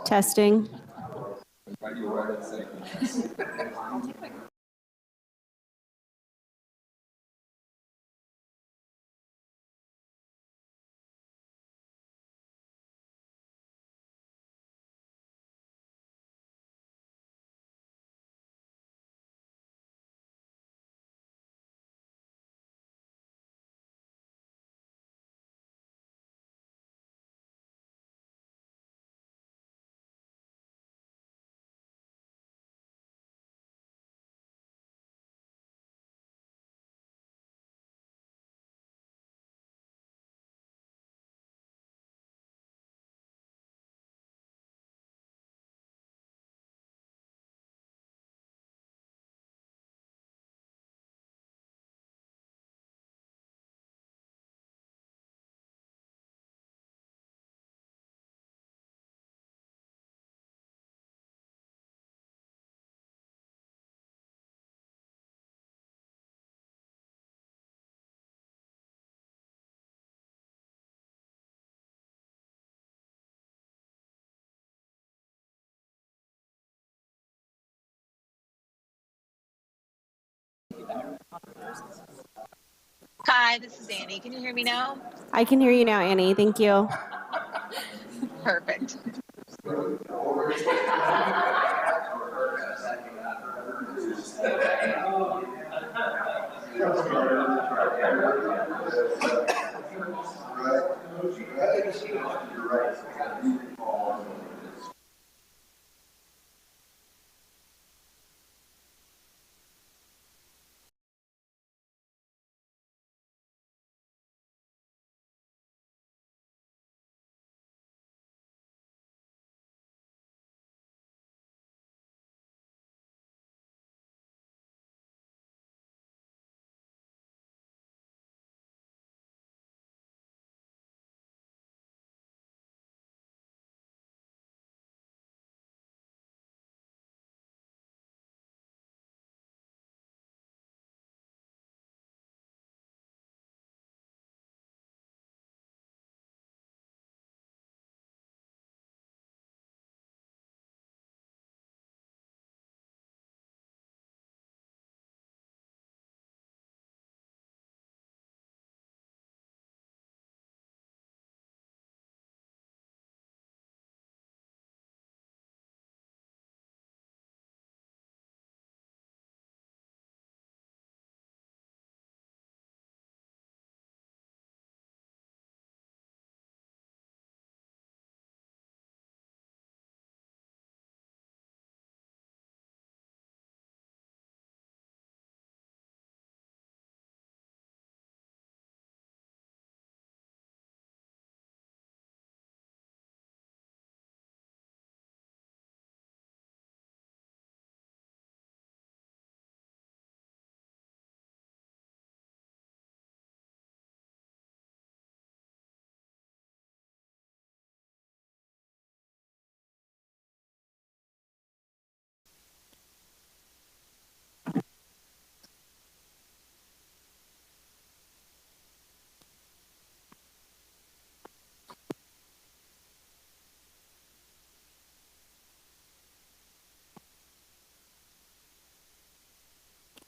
Testing. Hi, this is Annie. Can you hear me now? I can hear you now, Annie. Thank you. Perfect.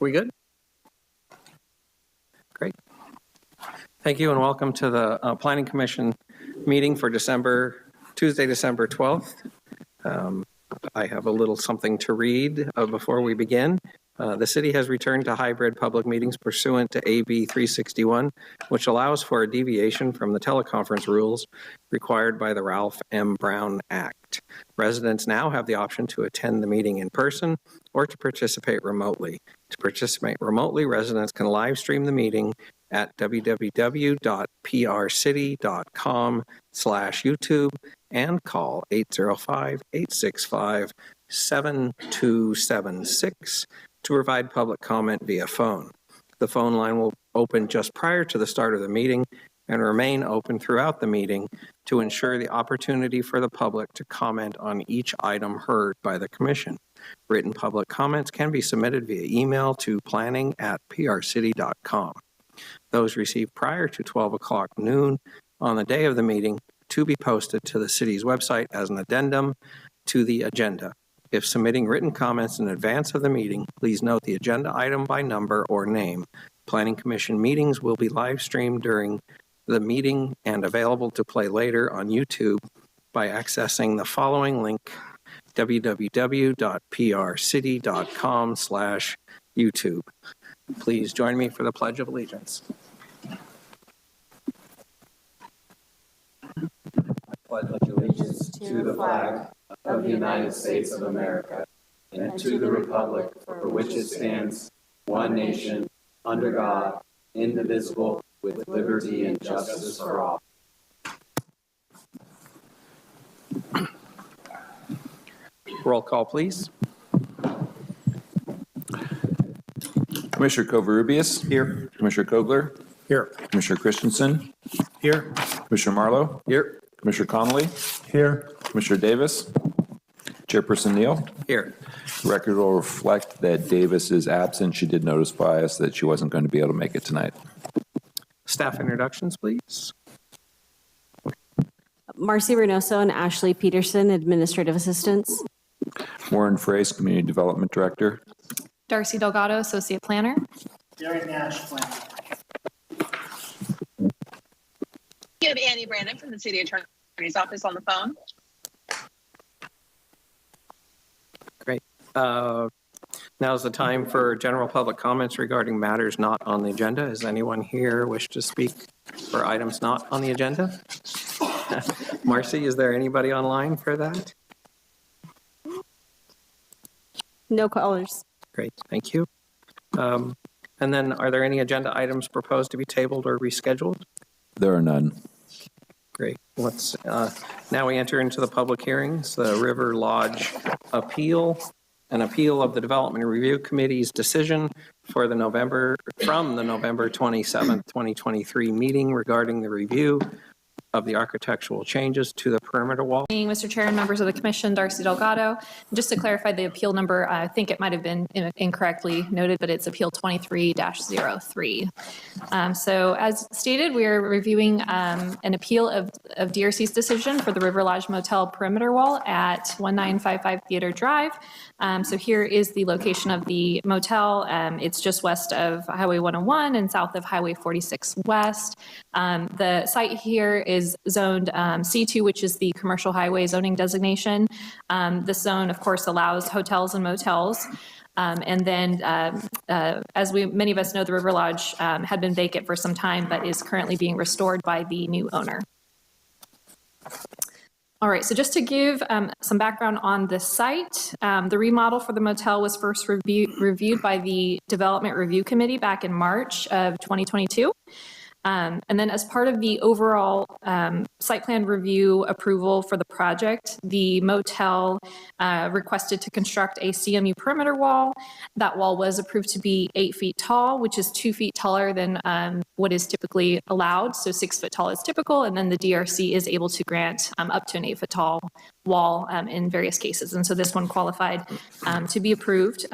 We good? Great. Thank you and welcome to the Planning Commission meeting for Tuesday, December 12th. I have a little something to read before we begin. The city has returned to hybrid public meetings pursuant to AB 361, which allows for a deviation from the teleconference rules required by the Ralph M. Brown Act. Residents now have the option to attend the meeting in person or to participate remotely. To participate remotely, residents can live stream the meeting at www.prcity.com/YouTube and call 805-865-7276 to provide public comment via phone. The phone line will open just prior to the start of the meeting and remain open throughout the meeting to ensure the opportunity for the public to comment on each item heard by the commission. Written public comments can be submitted via email to planning@prcity.com. Those received prior to 12 o'clock noon on the day of the meeting to be posted to the city's website as an addendum to the agenda. If submitting written comments in advance of the meeting, please note the agenda item by number or name. Planning Commission meetings will be live streamed during the meeting and available to play later on YouTube by accessing the following link, www.prcity.com/YouTube. Please join me for the Pledge of Allegiance. I pledge allegiance to the flag of the United States of America and to the republic for which it stands, one nation, under God, indivisible, with liberty and justice for all. Roll call, please. Commissioner Covarrubias. Here. Commissioner Kogler. Here. Commissioner Christensen. Here. Commissioner Marlowe. Here. Commissioner Connolly. Here. Commissioner Davis. Chairperson Neal. Here. The record will reflect that Davis is absent. She did notify us that she wasn't going to be able to make it tonight. Staff introductions, please. Marcy Reynoso and Ashley Peterson, administrative assistants. Warren Frace, Community Development Director. Darcy Delgado, Associate Planner. Derek Nash, Planner. You have Annie Brandon from the City Attorney's Office on the phone. Great. Now's the time for general public comments regarding matters not on the agenda. Does anyone here wish to speak for items not on the agenda? Marcy, is there anybody online for that? No callers. Great, thank you. And then are there any agenda items proposed to be tabled or rescheduled? There are none. Great. Let's now we enter into the public hearings. The River Lodge appeal, an appeal of the Development Review Committee's decision for the November 27th, 2023 meeting regarding the review of the architectural changes to the perimeter wall. Mr. Chair and members of the Commission, Darcy Delgado. Just to clarify the appeal number, I think it might have been incorrectly noted, but it's Appeal 23-03. So as stated, we are reviewing an appeal of DRC's decision for the River Lodge Motel perimeter wall at 1955 Theater Drive. So here is the location of the motel. It's just west of Highway 101 and south of Highway 46 West. The site here is zoned C2, which is the commercial highway zoning designation. This zone, of course, allows hotels and motels. And then, as many of us know, the River Lodge had been vacant for some time, but is currently being restored by the new owner. All right, so just to give some background on the site, the remodel for the motel was first reviewed by the Development Review Committee back in March of 2022. And then as part of the overall site plan review approval for the project, the motel requested to construct a CMU perimeter wall. That wall was approved to be 8 feet tall, which is 2 feet taller than what is typically allowed. So 6 foot tall is typical, and then the DRC is able to grant up to an 8 foot tall wall in various cases. And so this one qualified to be approved.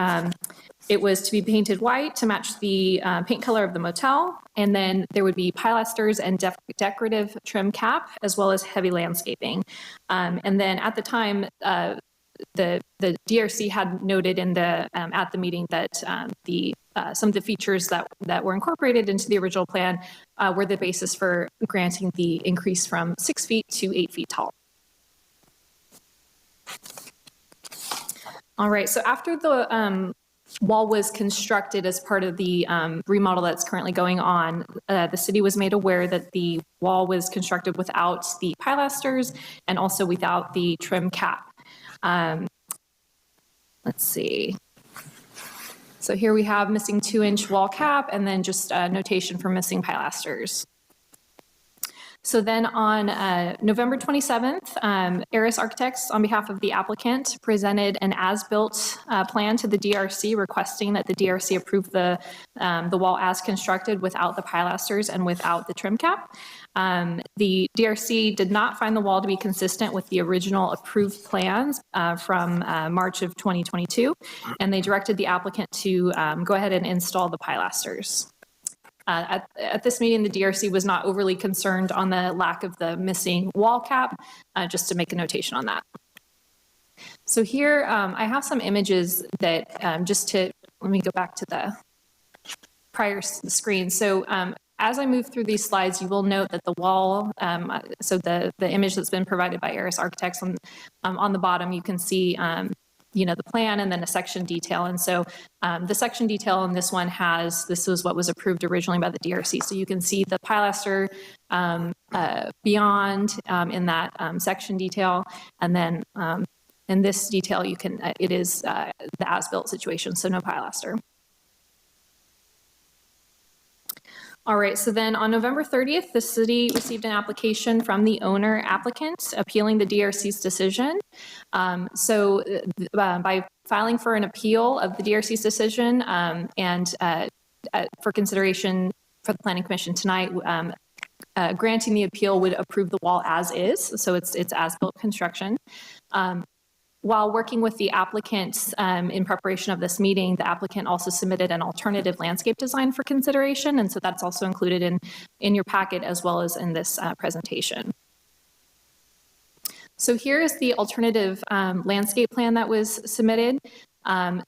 It was to be painted white to match the paint color of the motel, and then there would be pilasters and decorative trim cap, as well as heavy landscaping. And then at the time, the DRC had noted in the at the meeting that some of the features that were incorporated into the original plan were the basis for granting the increase from 6 feet to 8 feet tall. All right, so after the wall was constructed as part of the remodel that's currently going on, the city was made aware that the wall was constructed without the pilasters and also without the trim cap. Let's see. So here we have missing 2-inch wall cap and then just a notation for missing pilasters. So then on November 27th, Aris Architects, on behalf of the applicant, presented an as-built plan to the DRC requesting that the DRC approve the wall as constructed without the pilasters and without the trim cap. The DRC did not find the wall to be consistent with the original approved plans from March of 2022, and they directed the applicant to go ahead and install the pilasters. At this meeting, the DRC was not overly concerned on the lack of the missing wall cap, just to make a notation on that. So here, I have some images that let me go back to the prior screen. So as I move through these slides, you will note that the wall, so the image that's been provided by Aris Architects on the bottom, you can see the plan and then a section detail. And so the section detail on this one this was what was approved originally by the DRC. So you can see the pilaster beyond in that section detail. And then in this detail, it is the as-built situation, so no pilaster. All right, so then on November 30th, the city received an application from the owner applicant appealing the DRC's decision. By filing for an appeal of the DRC's decision and for consideration for the Planning Commission tonight, granting the appeal would approve the wall as is, so it's as-built construction. While working with the applicant in preparation of this meeting, the applicant also submitted an alternative landscape design for consideration, and so that's also included in your packet as well as in this presentation. So here is the alternative landscape plan that was submitted.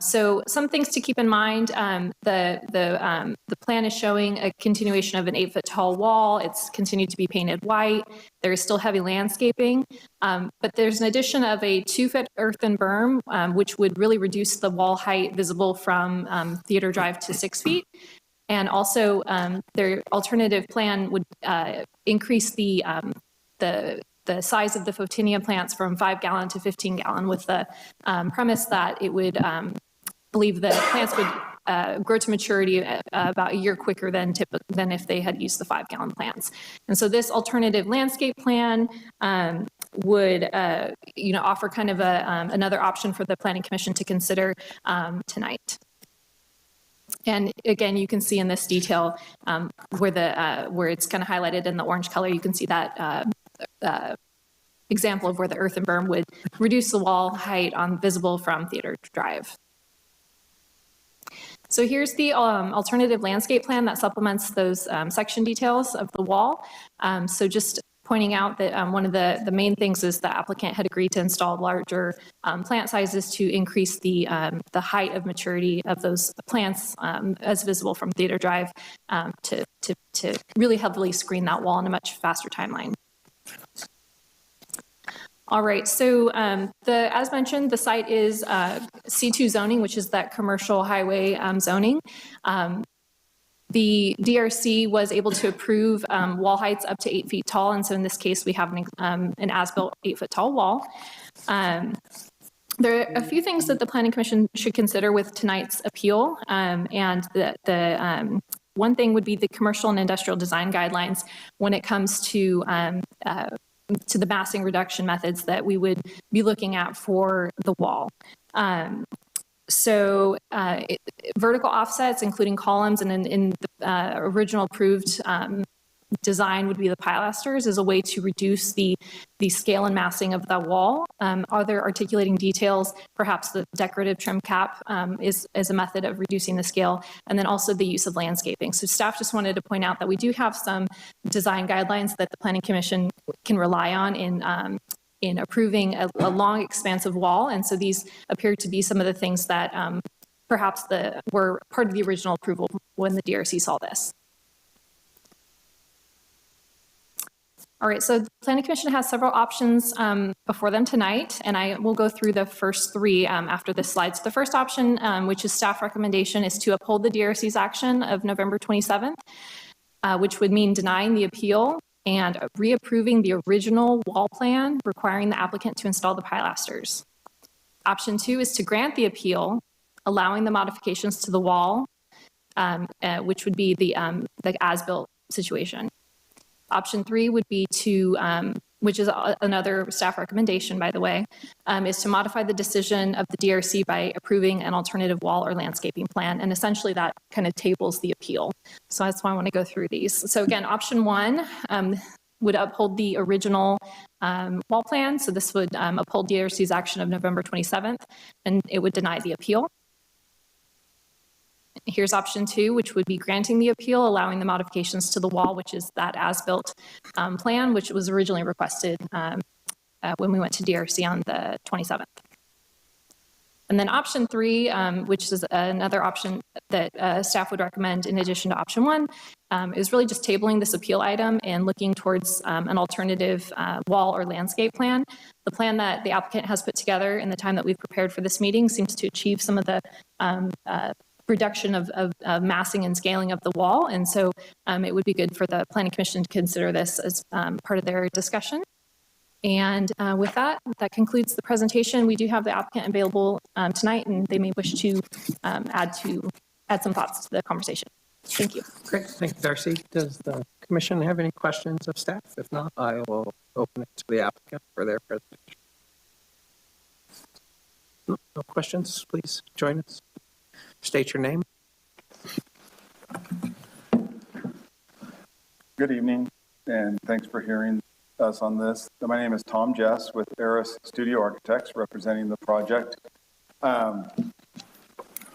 So some things to keep in mind, the plan is showing a continuation of an 8-foot tall wall. It's continued to be painted white. There is still heavy landscaping, but there's an addition of a 2-foot earthen berm, which would really reduce the wall height visible from Theater Drive to 6 feet. And also their alternative plan would increase the size of the Photinia plants from 5-gallon to 15-gallon with the premise that it would believe the plants would grow to maturity about a year quicker than if they had used the 5-gallon plants. And so this alternative landscape plan would offer kind of another option for the Planning Commission to consider tonight. And again, you can see in this detail where it's kind of highlighted in the orange color, you can see that example of where the earthen berm would reduce the wall height visible from Theater Drive. So here's the alternative landscape plan that supplements those section details of the wall. So just pointing out that one of the main things is the applicant had agreed to install larger plant sizes to increase the height of maturity of those plants as visible from Theater Drive to really heavily screen that wall in a much faster timeline. All right, so as mentioned, the site is C2 zoning, which is that commercial highway zoning. The DRC was able to approve wall heights up to 8 feet tall, and so in this case, we have an as-built 8-foot tall wall. There are a few things that the Planning Commission should consider with tonight's appeal, and the one thing would be the commercial and industrial design guidelines when it comes to the massing reduction methods that we would be looking at for the wall. Vertical offsets, including columns, and in the original approved design would be the pilasters as a way to reduce the scale and massing of the wall. Other articulating details, perhaps the decorative trim cap is a method of reducing the scale, and then also the use of landscaping. So staff just wanted to point out that we do have some design guidelines that the Planning Commission can rely on in approving a long, expansive wall, and so these appear to be some of the things that perhaps were part of the original approval when the DRC saw this. All right, so the Planning Commission has several options before them tonight, and I will go through the first three after this slide. So the first option, which is staff recommendation, is to uphold the DRC's action of November 27th, which would mean denying the appeal and reapproving the original wall plan requiring the applicant to install the pilasters. Option two is to grant the appeal, allowing the modifications to the wall, which would be the as-built situation. Option three would be to, which is another staff recommendation, by the way, is to modify the decision of the DRC by approving an alternative wall or landscaping plan. And essentially that kind of tables the appeal. So that's why I want to go through these. So again, option one would uphold the original wall plan. So this would uphold DRC's action of November 27th, and it would deny the appeal. Here's option two, which would be granting the appeal, allowing the modifications to the wall, which is that as-built plan, which was originally requested when we went to DRC on the 27th. And then option three, which is another option that staff would recommend in addition to option one, is really just tabling this appeal item and looking towards an alternative wall or landscape plan. The plan that the applicant has put together in the time that we've prepared for this meeting seems to achieve some of the reduction of massing and scaling of the wall. And so it would be good for the Planning Commission to consider this as part of their discussion. And with that concludes the presentation. We do have the applicant available tonight, and they may wish to add some thoughts to the conversation. Thank you. Great, thank you, Darcy. Does the commission have any questions of staff? If not, I will open it to the applicant for their presentation. No questions, please join us. State your name. Good evening, and thanks for hearing us on this. My name is Tom Jess with Eris Studio Architects, representing the project.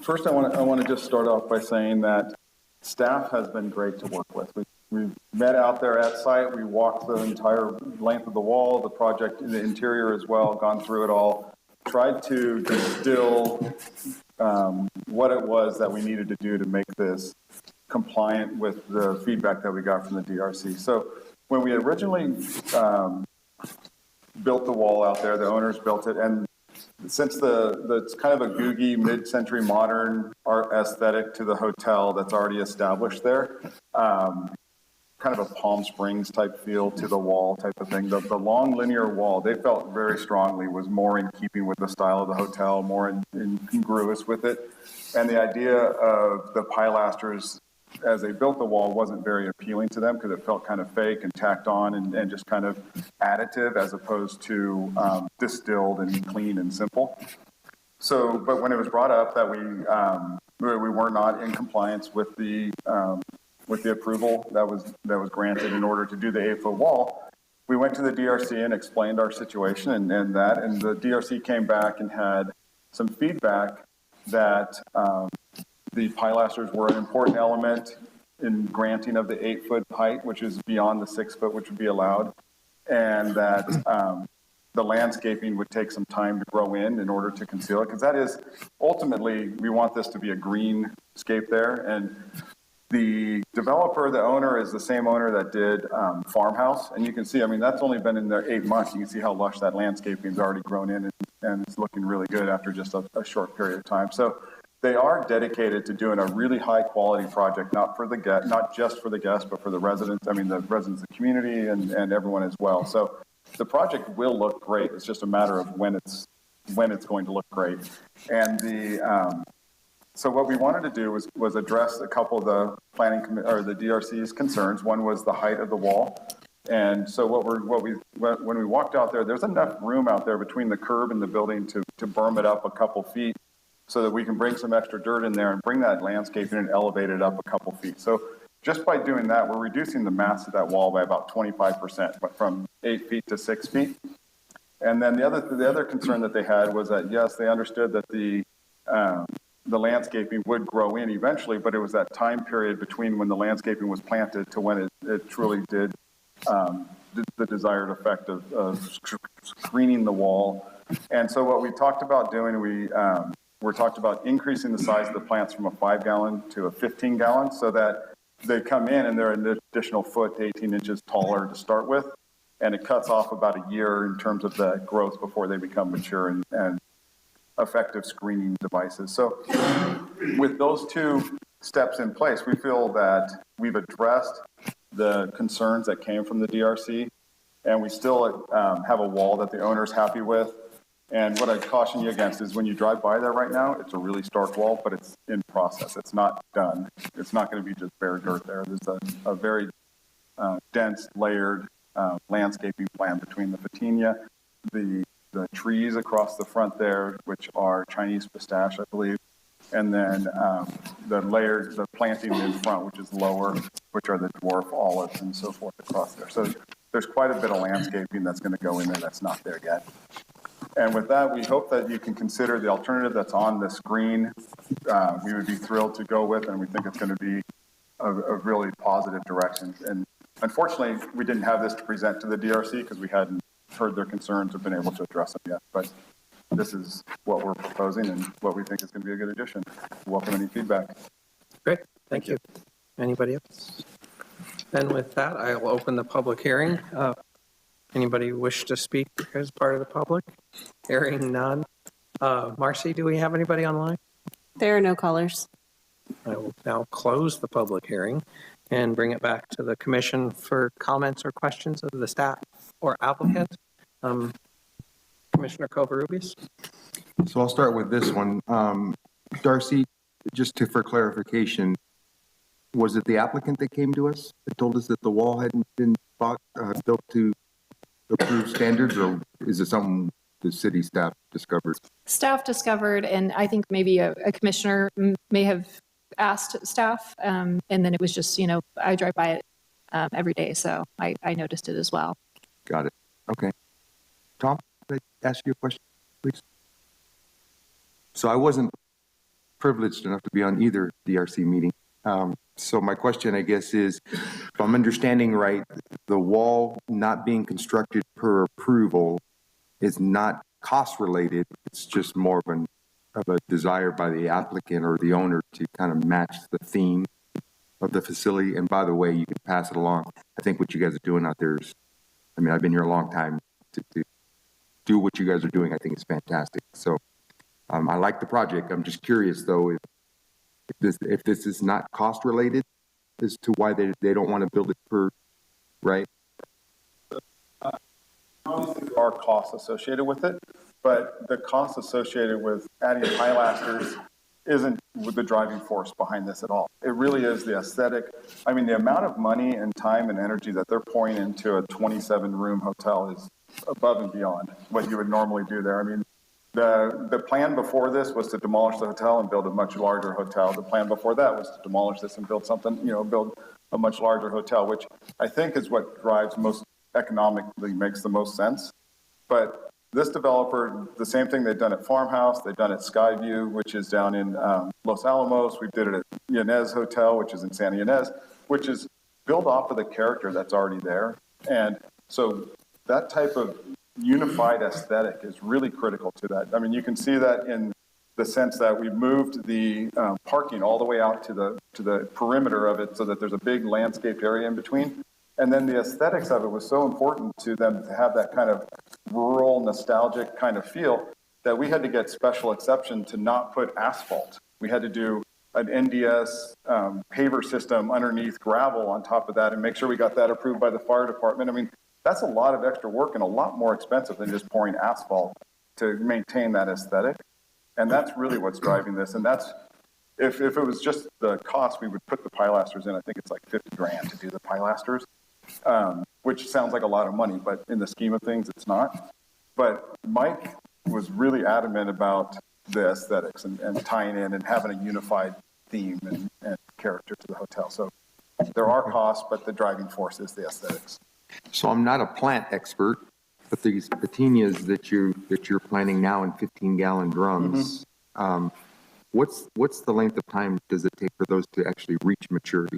First, I want to just start off by saying that staff has been great to work with. We met out there at site. We walked the entire length of the wall, the project, the interior as well, gone through it all, tried to distill what it was that we needed to do to make this compliant with the feedback that we got from the DRC. So when we originally built the wall out there, the owners built it, and since it's kind of a googie mid-century modern art aesthetic to the hotel that's already established there, kind of a Palm Springs type feel to the wall type of thing. The long linear wall, they felt very strongly was more in keeping with the style of the hotel, more in congruous with it. And the idea of the pilasters as they built the wall wasn't very appealing to them because it felt kind of fake and tacked on and just kind of additive as opposed to distilled and clean and simple. So, but when it was brought up that we were not in compliance with the approval that was granted in order to do the 8-foot wall, we went to the DRC and explained our situation and the DRC came back and had some feedback that the pilasters were an important element in granting of the 8-foot height, which is beyond the 6-foot, which would be allowed, and that the landscaping would take some time to grow in order to conceal it, because that is ultimately we want this to be a greenscape there. And the developer, the owner, is the same owner that did Farmhouse, and you can see, I mean, that's only been in there 8 months. You can see how lush that landscaping's already grown in, and it's looking really good after just a short period of time. So they are dedicated to doing a really high quality project, not just for the guests, but for the residents. I mean, the residents of the community and everyone as well. So the project will look great. It's just a matter of when it's going to look great. And so what we wanted to do was address a couple of the the DRC's concerns. One was the height of the wall. And so when we walked out there, there's enough room out there between the curb and the building to berm it up a couple feet, so that we can bring some extra dirt in there and bring that landscaping and elevate it up a couple feet. So just by doing that, we're reducing the mass of that wall by about 25%, but from 8 feet to 6 feet. And then the other concern that they had was that, yes, they understood that the landscaping would grow in eventually, but it was that time period between when the landscaping was planted to when it truly did the desired effect of screening the wall. And so what we talked about doing, we talked about increasing the size of the plants from a 5-gallon to a 15-gallon so that they come in and they're an additional foot to 18 inches taller to start with. and it cuts off about a year in terms of the growth before they become mature and effective screening devices. So with those two steps in place, we feel that we've addressed the concerns that came from the DRC, and we still have a wall that the owner's happy with. And what I caution you against is when you drive by there right now, it's a really stark wall, but it's in process. It's not done. It's not going to be just bare dirt there. There's a very dense, layered landscaping plan between the Patinia, the trees across the front there, which are Chinese pistache, I believe, and then the planting in front, which is lower, which are the dwarf olives and so forth across there. So there's quite a bit of landscaping that's going to go in there that's not there yet. And with that, we hope that you can consider the alternative that's on the screen. We would be thrilled to go with, and we think it's going to be a really positive direction. And unfortunately, we didn't have this to present to the DRC because we hadn't heard their concerns or been able to address them yet. But this is what we're proposing and what we think is going to be a good addition. Welcome any feedback. Great, thank you. Anybody else? And with that, I'll open the public hearing. Anybody wish to speak as part of the public? Hearing none. Marcy, do we have anybody online? There are no callers. I will now close the public hearing and bring it back to the commission for comments or questions of the staff or applicant. Commissioner Covarrubias. So I'll start with this one. Darcy, for clarification, was it the applicant that came to us that told us that the wall hadn't been built to approved standards, or is it something the city staff discovered? Staff discovered, and I think maybe a commissioner may have asked staff, and then it was just, I drive by it every day, so I noticed it as well. Got it. Okay. Tom, could I ask you a question, please? So I wasn't privileged enough to be on either DRC meeting. So my question, I guess, is, if I'm understanding right, the wall not being constructed per approval is not cost related. It's just more of a desire by the applicant or the owner to kind of match the theme of the facility. And by the way, you can pass it along. I think what you guys are doing out there is, I've been here a long time. To do what you guys are doing, I think is fantastic. So I like the project. I'm just curious, though, if this is not cost related as to why they don't want to build it per, right? Obviously, there are costs associated with it, but the costs associated with adding pilasters isn't the driving force behind this at all. It really is the aesthetic. The amount of money and time and energy that they're pouring into a 27-room hotel is above and beyond what you would normally do there. The plan before this was to demolish the hotel and build a much larger hotel. The plan before that was to demolish this and build build a much larger hotel, which I think is what drives most economically, makes the most sense. But this developer, the same thing they've done at Farmhouse, they've done at Skyview, which is down in Los Alamos. We did it at Yanez Hotel, which is in Santa Ynez, which is built off of the character that's already there. And so that type of unified aesthetic is really critical to that. You can see that in the sense that we've moved the parking all the way out to the perimeter of it so that there's a big landscaped area in between. And then the aesthetics of it was so important to them to have that kind of rural, nostalgic kind of feel that we had to get special exception to not put asphalt. We had to do an NDS paver system underneath gravel on top of that and make sure we got that approved by the fire department. That's a lot of extra work and a lot more expensive than just pouring asphalt to maintain that aesthetic. And that's really what's driving this. And that's, if it was just the cost, we would put the pilasters in. I think it's like $50,000 to do the pilasters, which sounds like a lot of money, but in the scheme of things, it's not. But Mike was really adamant about the aesthetics and tying in and having a unified theme and character to the hotel. So there are costs, but the driving force is the aesthetics. So I'm not a plant expert, but these petunias that you're planting now in 15-gallon drums, what's the length of time does it take for those to actually reach maturity?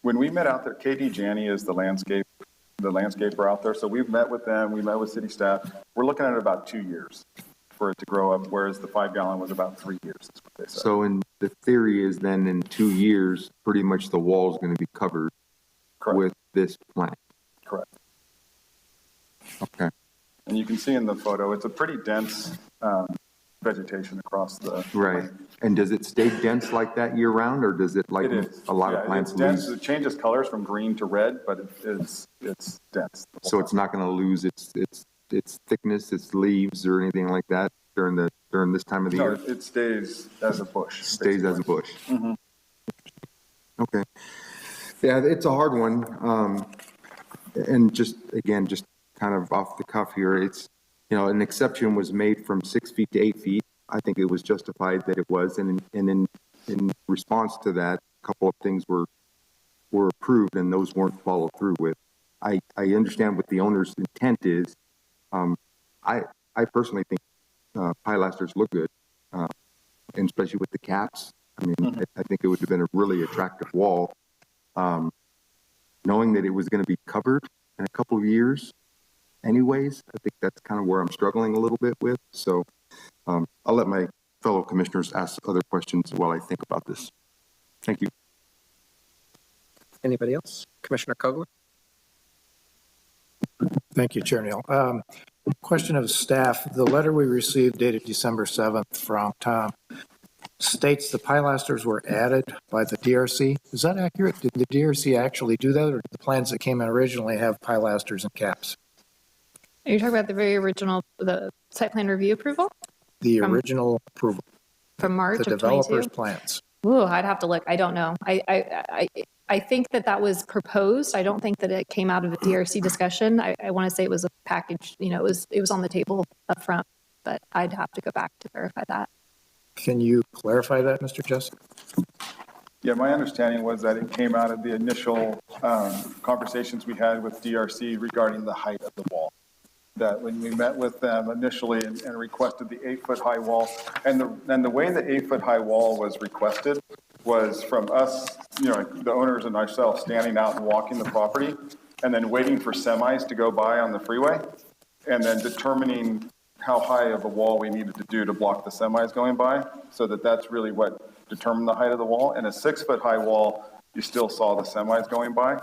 When we met out there, KD Janney is the landscaper out there. So we've met with them. We met with city staff. We're looking at about 2 years for it to grow up, whereas the 5-gallon was about 3 years. Is what they said. So in the theory is then in 2 years, pretty much the wall is going to be covered with this plant. Correct. Okay, And you can see in the photo, it's a pretty dense vegetation across the. right. And does it stay dense like that year round, or does it like It is. a lot Yeah, of plants it's dense. lose? It changes colors from green to red, but it's dense. So it's not going to lose its thickness, its leaves, or anything like that during this time of the No, year? it stays as a bush. Stays as a basically. bush. Okay. Yeah, it's a hard one. And just kind of off the cuff here, it's, an exception was made from 6 feet to 8 feet. I think it was justified that it was. And in response to that, a couple of things were approved and those weren't followed through with. I understand what the owner's intent is. I personally think pilasters look good, and especially with the caps. I mean, I think it would have been a really attractive wall. Knowing that it was going to be covered in a couple of years anyways, I think that's kind of where I'm struggling a little bit with. So I'll let my fellow commissioners ask other questions while I think about this. Thank you. Anybody else? Commissioner Kogler? Thank you, Chair Neal. Question of staff. The letter we received dated December 7th from Tom states the pilasters were added by the DRC. Is that accurate? Did the DRC actually do that, or did the plans that came in originally have pilasters and caps? Are you talking about the very original, the site plan review approval The original approval, from March the of developer's 22? plans. Ooh, I'd have to look. I don't know. I think that was proposed. I don't think that it came out of a DRC discussion. I want to say it was a package, it was on the table up front, but I'd have to go back to verify that. Can you clarify that, Mr. Jessup? Yeah, my understanding was that it came out of the initial conversations we had with DRC regarding the height of the wall. That when we met with them initially and requested the 8-foot high wall, and the way the 8-foot high wall was requested was from us, the owners and ourselves standing out and walking the property, and then waiting for semis to go by on the freeway, and then determining how high of a wall we needed to do to block the semis going by, so that's really what determined the height of the wall. And a 6-foot high wall, you still saw the semis going by.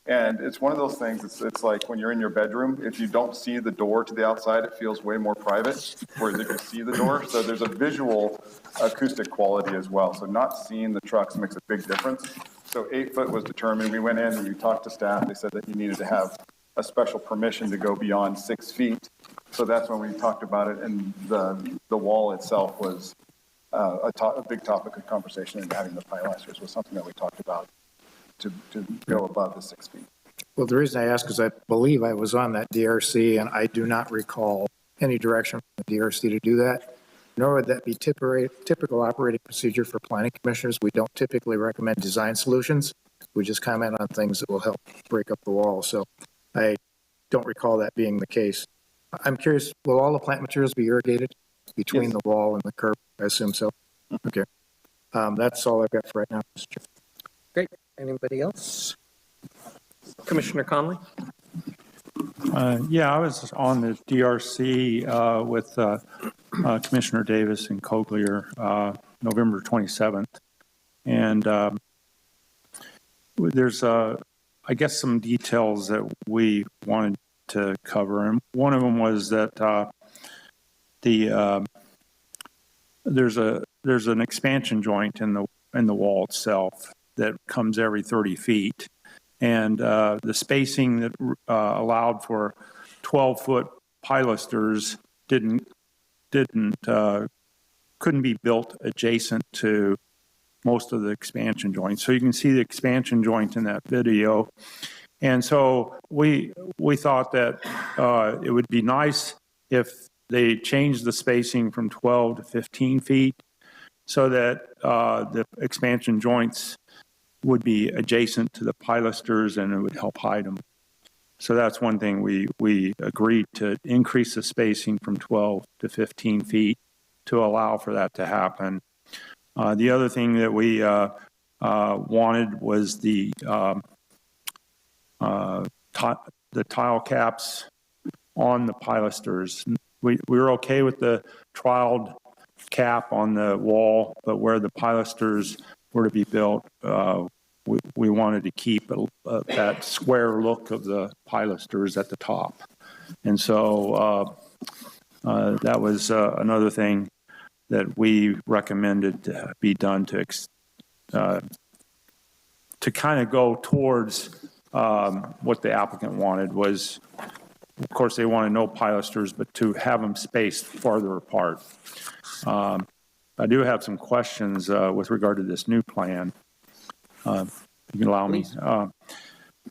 And it's one of those things, it's like when you're in your bedroom, if you don't see the door to the outside, it feels way more private, whereas if you see the door, so there's a visual acoustic quality as well. So not seeing the trucks makes a big difference. So 8 foot was determined. We went in and we talked to staff. They said that you needed to have a special permission to go beyond 6 feet. So that's when we talked about it. And the wall itself was a big topic of conversation, and having the pilasters was something that we talked about to go above the 6 feet. Well, the reason I ask is I believe I was on that DRC, and I do not recall any direction from the DRC to do that, nor would that be typical operating procedure for planning commissioners. We don't typically recommend design solutions. We just comment on things that will help break up the wall. So I don't recall that being the case. I'm curious, will all the plant materials be irrigated between the wall and the curb? I assume so. Okay. That's all I've got for right now, Mr. Chair. Great. Anybody else? Commissioner Conley? Yeah, I was on the DRC with Commissioner Davis and Coglier November 27th. And there's, I guess, some details that we wanted to cover. And one of them was that there's an expansion joint in the wall itself that comes every 30 feet. And the spacing that allowed for 12-foot pilasters couldn't be built adjacent to most of the expansion joints. So you can see the expansion joint in that video. And so we thought that it would be nice if they changed the spacing from 12 to 15 feet so that the expansion joints would be adjacent to the pilasters and it would help hide them. So that's one thing we agreed to increase the spacing from 12 to 15 feet to allow for that to happen. The other thing that we wanted was the tile caps on the pilasters. We were okay with the tiled cap on the wall, but where the pilasters were to be built, we wanted to keep that square look of the pilasters at the top. And so that was another thing that we recommended to be done to kind of go towards what the applicant wanted was, of course, they wanted no pilasters, but to have them spaced farther apart. I do have some questions with regard to this new plan. You can allow me.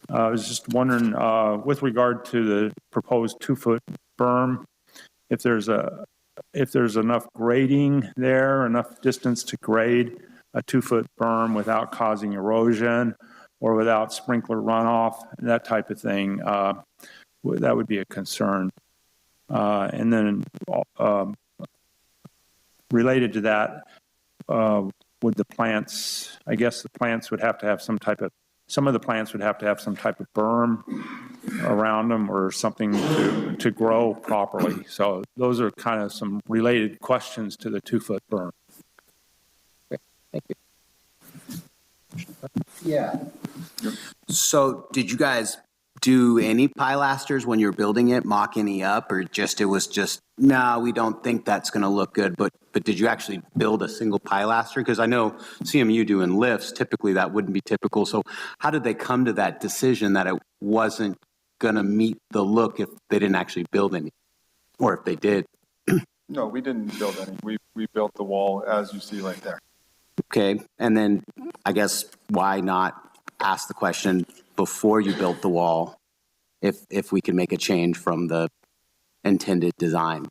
I was just wondering, with regard to the proposed 2-foot berm, if there's enough grading there, enough distance to grade a 2-foot berm without causing erosion or without sprinkler runoff, that type of thing, that would be a concern. And then related to that, would the plants, I guess the plants would have to have some of the plants would have to have some type of berm around them or something to grow properly. So those are kind of some related questions to the 2-foot berm. Okay, thank you. Yeah. So did you guys do any pilasters when you're building it, mock any up, or it was just, no, we don't think that's going to look good, but did you actually build a single pilaster? Because I know CMU doing lifts, typically that wouldn't be typical. So how did they come to that decision that it wasn't going to meet the look if they didn't actually build any? Or if they did? No, we didn't build any. We built the wall as you see right there. Okay, and then I guess why not ask the question before you built the wall if we can make a change from the intended design?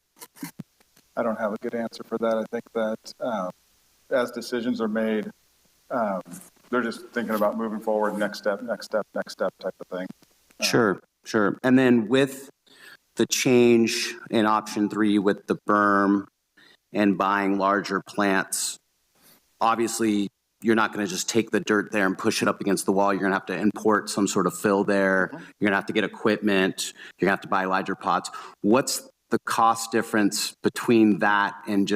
I don't have a good answer for that. I think that as decisions are made, they're just thinking about moving forward, next step type of thing. Sure. And then with the change in option 3 with the berm and buying larger plants, obviously you're not going to just take the dirt there and push it up against the wall. You're going to have to import some sort of fill there. You're going to have to get equipment. You're going to have to buy larger pots. What's the cost difference between that and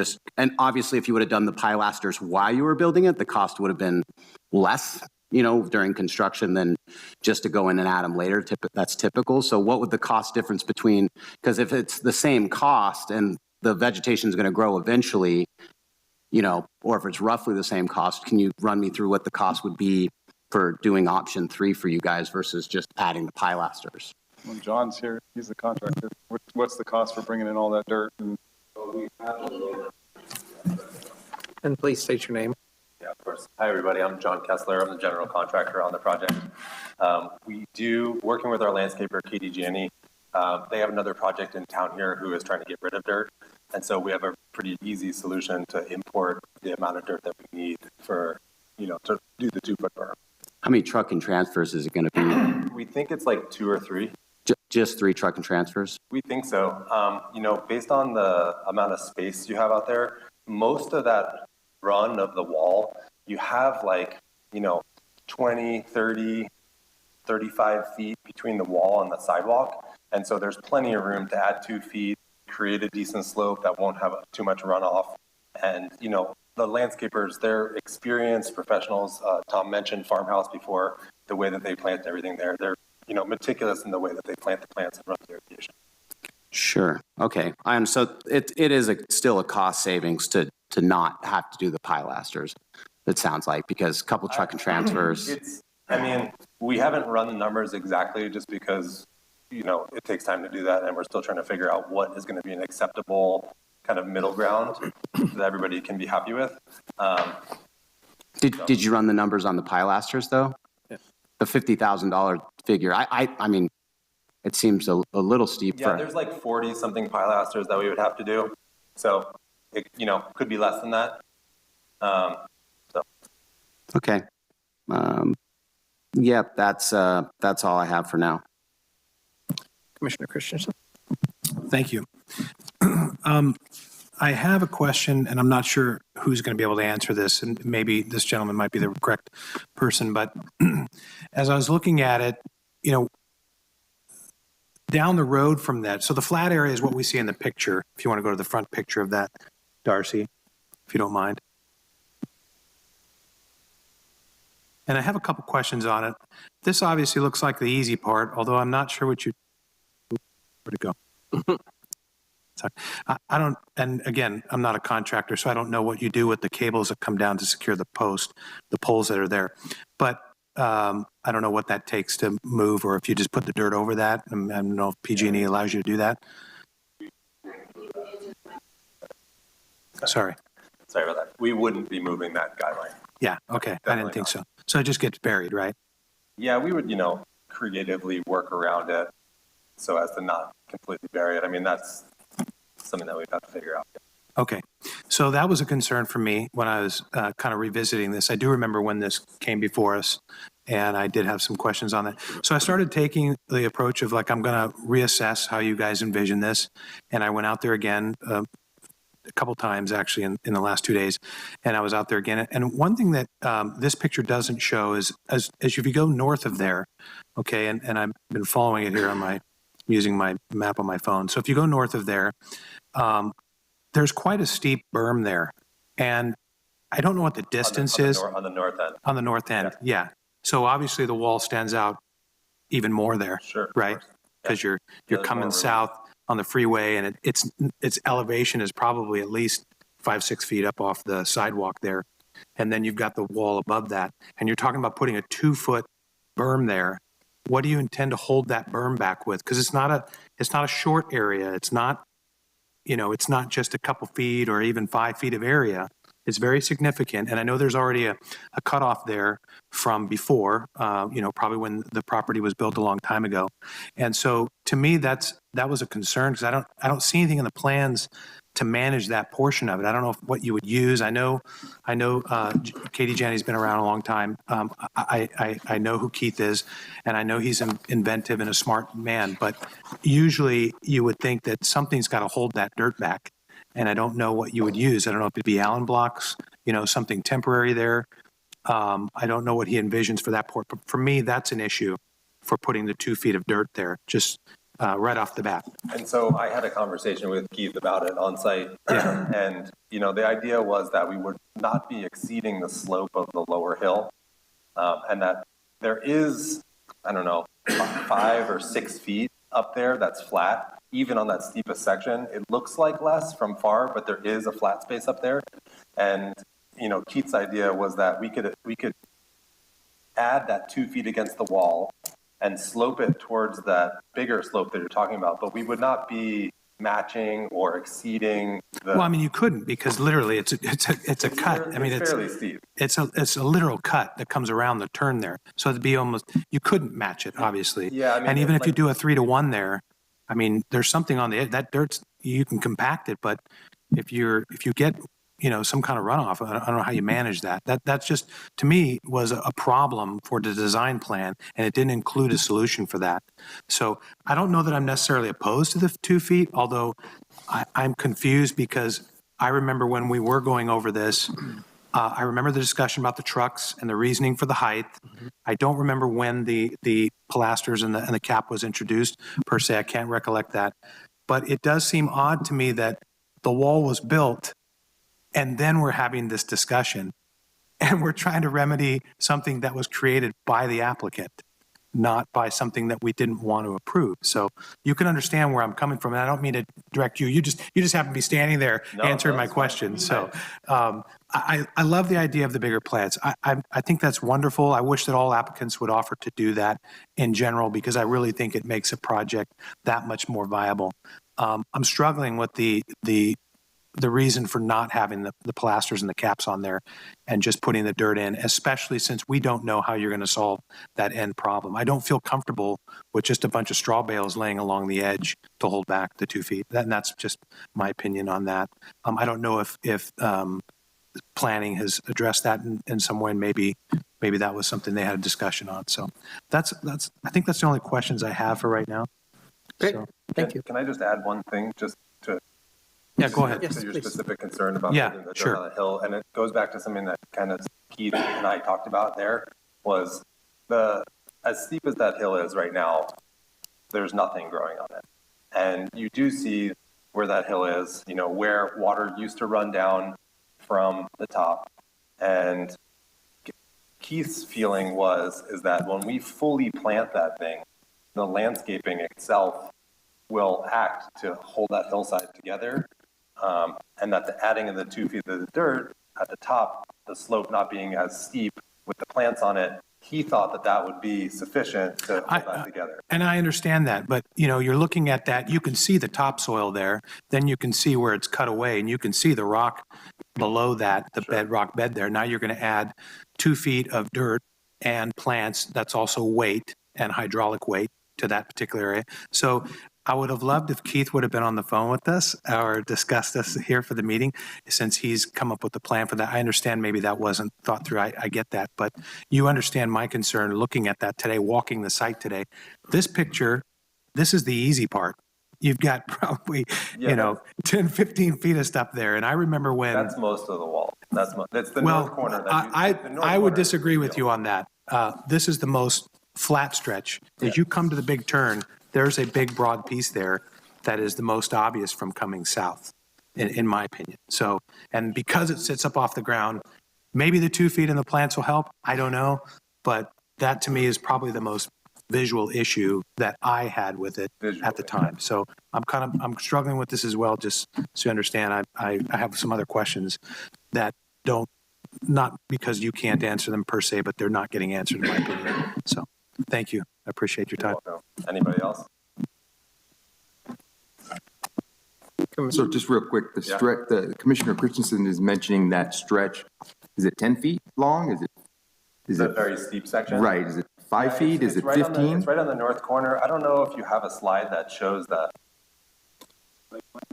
obviously if you would have done the pilasters while you were building it, the cost would have been less, during construction than just to go in and add them later. That's typical. So what would the cost difference between, because if it's the same cost and the vegetation is going to grow eventually, or if it's roughly the same cost, can you run me through what the cost would be for doing option 3 for you guys versus just adding the pilasters? When John's here, he's the contractor. What's the cost for bringing in all that dirt? And please state your name. Yeah, of course. Hi, everybody. I'm John Kessler. I'm the general contractor on the project. Working with our landscaper, Katie Gianni, they have another project in town here who is trying to get rid of dirt. And so we have a pretty easy solution to import the amount of dirt that we need for, to do the 2-foot berm. How many truck and transfers is it going to be? We think it's like 2 or 3. Just 3 truck and transfers? We think so. Based on the amount of space you have out there, most of that run of the wall, you have 20, 30, 35 feet between the wall and the sidewalk. And so there's plenty of room to add 2 feet, create a decent slope that won't have too much runoff. And, the landscapers, they're experienced professionals. Tom mentioned farmhouse before, the way that they plant everything there. They're, meticulous in the way that they plant the plants and run the irrigation. Sure. Okay. So it is still a cost savings to not have to do the pilasters, it sounds like, because a couple truck and transfers. We haven't run the numbers exactly just because, it takes time to do that. And we're still trying to figure out what is going to be an acceptable kind of middle ground that everybody can be happy with. Did you run the numbers on the pilasters though? Yeah. The $50,000 figure. I mean, it seems a little steep. Yeah, there's like 40 something pilasters that we would have to do. So it, could be less than that. Okay. Yeah, that's all I have for now. Commissioner Christensen. Thank you. I have a question, and I'm not sure who's going to be able to answer this, and maybe this gentleman might be the correct person, but as I was looking at it, down the road from that, so the flat area is what we see in the picture, if you want to go to the front picture of that, Darcy, if you don't mind. And I have a couple questions on it. This obviously looks like the easy part, although I'm not sure where to go. So I don't, and again, I'm not a contractor, so I don't know what you do with the cables that come down to secure the poles that are there. But I don't know what that takes to move, or if you just put the dirt over that. I don't know if PG&E allows you to do that. Sorry. Sorry about that. We wouldn't be moving that guideline. Yeah, okay. I didn't think so. So it just gets buried, right? Yeah, we would, creatively work around it so as to not completely bury it. I mean, that's something that we've got to figure out. Okay. So that was a concern for me when I was kind of revisiting this. I do remember when this came before us, and I did have some questions on that. So I started taking the approach of like, I'm going to reassess how you guys envision this. And I went out there again a couple times actually in the last 2 days, and I was out there again. And one thing that this picture doesn't show is as if you go north of there, okay, and I've been following it here on using my map on my phone. So if you go north of there, there's quite a steep berm there, and I don't know what the distance is. On the north end. On the north end, yeah. So obviously the wall stands out even more there, sure, right? Because you're coming south on the freeway, and its elevation is probably at least 5-6 feet up off the sidewalk there, and then you've got the wall above that, and you're talking about putting a 2-foot berm there. What do you intend to hold that berm back with? Because it's not a short area. It's not, it's not just a couple feet or even 5 feet of area. It's very significant. And I know there's already a cutoff there from before, probably when the property was built a long time ago. And so to me, that was a concern, because I don't see anything in the plans to manage that portion of it. I don't know what you would use. I know Katie Janney's been around a long time. I know who Keith is, and I know he's inventive and a smart man, but usually you would think that something's got to hold that dirt back. And I don't know what you would use. I don't know if it'd be Allen blocks, something temporary there. I don't know what he envisions for that port, but for me, that's an issue for putting the 2 feet of dirt there, just right off the bat. And so I had a conversation with Keith about it on site. Yeah. And, the idea was that we would not be exceeding the slope of the lower hill, and that there is, 5 or 6 feet up there that's flat. Even on that steepest section, it looks like less from far, but there is a flat space up there. And, Keith's idea was that we could add that 2 feet against the wall and slope it towards that bigger slope that you're talking about, but we would not be matching or exceeding the. Well, you couldn't, because literally it's a cut. It's fairly steep. It's a literal cut that comes around the turn there. So it'd be almost, you couldn't match it, obviously. Yeah. And even if you do a 3-to-1 there, there's something on the edge. That dirt's, you can compact it, but if you get, some kind of runoff, I don't know how you manage that. That's just, to me, was a problem for the design plan, and it didn't include a solution for that. So I don't know that I'm necessarily opposed to the 2 feet, although I'm confused, because I remember when we were going over this, I remember the discussion about the trucks and the reasoning for the height. I don't remember when the pilasters and the cap was introduced, per se. I can't recollect that. But it does seem odd to me that the wall was built, and then we're having this discussion, and we're trying to remedy something that was created by the applicant, not by something that we didn't want to approve. So you can understand where I'm coming from, and I don't mean to direct you. You just happen to be standing there answering my question. So I love the idea of the bigger plants. I think that's wonderful. I wish that all applicants would offer to do that in general, because I really think it makes a project that much more viable. I'm struggling with the reason for not having the pilasters and the caps on there and just putting the dirt in, especially since we don't know how you're going to solve that end problem. I don't feel comfortable with just a bunch of straw bales laying along the edge to hold back the 2 feet. And that's just my opinion on that. I don't know if planning has addressed that in some way, and maybe that was something they had a discussion on. So I think that's the only questions I have for right now. Great. So, Thank you. Can I just add one thing just to yeah, go ahead. to your specific concern about Yeah, putting the sure. dirt on the hill? And it goes back to something that kind of Keith and I talked about there, was as steep as that hill is right now, there's nothing growing on it. And you do see where that hill is, where water used to run down from the top. And Keith's feeling is that when we fully plant that thing, the landscaping itself will act to hold that hillside together. And that the adding of the 2 feet of the dirt at the top, the slope not being as steep with the plants on it, he thought that that would be sufficient to hold that together. And I understand that, but you're looking at that, you can see the topsoil there, then you can see where it's cut away, and you can see the rock below that, the bedrock bed there. Now you're going to add 2 feet of dirt and plants. That's also weight and hydraulic weight to that particular area. So I would have loved if Keith would have been on the phone with us or discussed this here for the meeting, since he's come up with a plan for that. I understand maybe that wasn't thought through. I get that, but you understand my concern looking at that today, walking the site today. This picture, this is the easy part. You've got probably, 10, 15 feet of stuff there. And I remember when. That's most of the wall. That's the Well, north corner. I would disagree with you on that. This is the most flat stretch. As you come to the big turn, there's a big broad piece there that is the most obvious from coming south, in my opinion. So, and because it sits up off the ground, maybe the 2 feet in the plants will help. I don't know. But that to me is probably the most visual issue that I had with it at the time. So I'm struggling with this as well, just so you understand. I have some other questions that don't, not because you can't answer them per se, but they're not getting answered in my opinion. So thank you. I appreciate your time. Anybody else? So just real quick, the Commissioner Christensen is mentioning that stretch. Is it 10 feet long? Is it a very steep section? Right. Is it 5 feet? Is it 15? It's right on the north corner. I don't know if you have a slide that shows the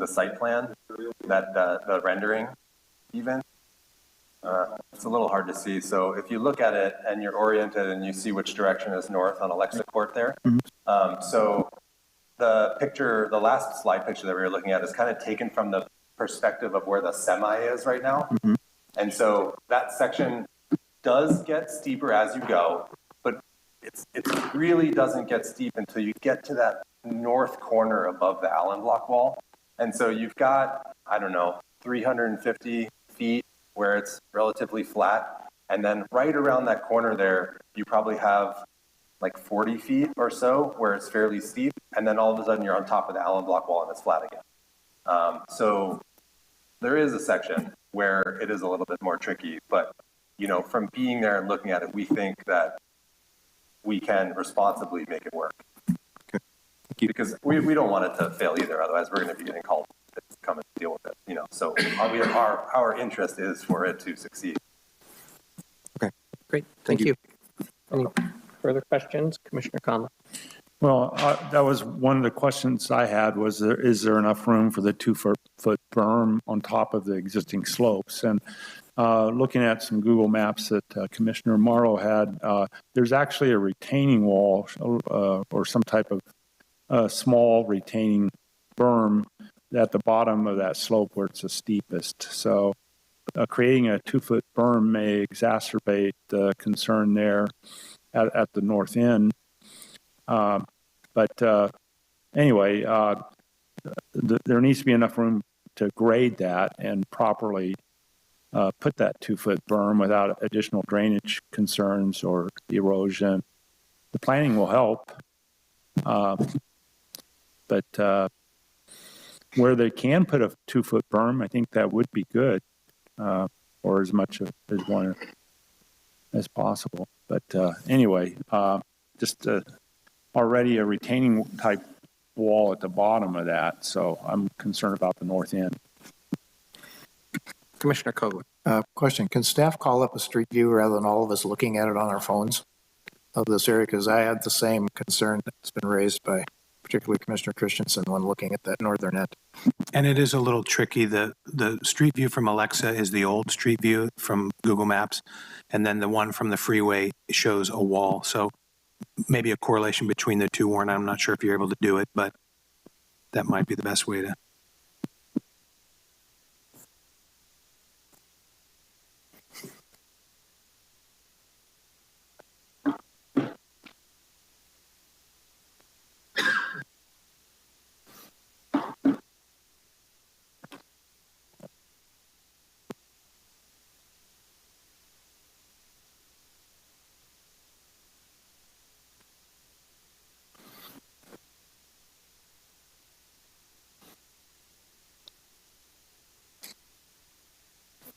site plan, that the rendering even. It's a little hard to see. So if you look at it and you're oriented and you see which direction is north on Alexa Court there. So the picture, the last slide picture that we were looking at is kind of taken from the perspective of where the semi is right now. And so that section does get steeper as you go, but it really doesn't get steep until you get to that north corner above the Allen block wall. And so you've got, 350 feet where it's relatively flat. And then right around that corner there, you probably have like 40 feet or so where it's fairly steep. And then all of a sudden you're on top of the Allen block wall and it's flat again. So there is a section where it is a little bit more tricky, but from being there and looking at it, we think that we can responsibly make it work. Okay. Thank you. Because we don't want it to fail either. Otherwise, we're going to be getting called to come and deal with it. So our interest is for it to succeed. Okay. Great. Thank you. Any further questions, Commissioner Conley? Well, that was one of the questions I had was, is there enough room for the 2 foot berm on top of the existing slopes? And looking at some Google Maps that Commissioner Morrow had, there's actually a retaining wall or some type of small retaining berm at the bottom of that slope where it's the steepest. So creating a 2 foot berm may exacerbate the concern there at the north end. But anyway, there needs to be enough room to grade that and properly put that 2 foot berm without additional drainage concerns or erosion. The planning will help, but where they can put a 2 foot berm, I think that would be good, or as much as one as possible. But anyway, just already a retaining type wall at the bottom of that, so I'm concerned about the north end. Commissioner Cogley. Question, can staff call up a street view rather than all of us looking at it on our phones of this area? Because I had the same concern that's been raised by particularly Commissioner Christensen when looking at that northern end. And it is a little tricky. The street view from Alexa is the old street view from Google Maps, and then the one from the freeway shows a wall. So maybe a correlation between the two, Warren. I'm not sure if you're able to do it, but that might be the best way to.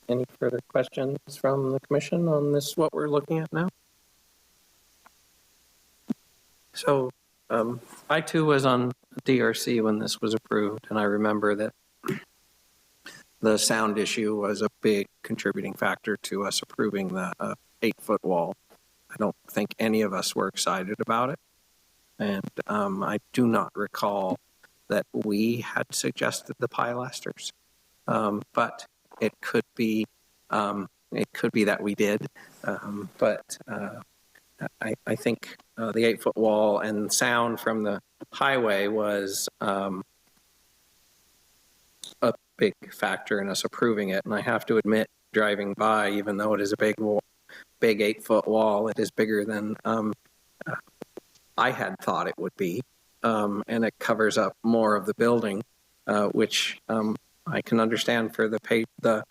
Any further questions from the commission on this, what we're looking at now? So I too was on DRC when this was approved, and I remember that the sound issue was a big contributing factor to us approving the 8-foot wall. I don't think any of us were excited about it. And I do not recall that we had suggested the pilasters, but it could be that we did. But I think the 8-foot wall and sound from the highway was a big factor in us approving it. And I have to admit, driving by, even though it is a big 8-foot wall, it is bigger than I had thought it would be. And it covers up more of the building, which I can understand for the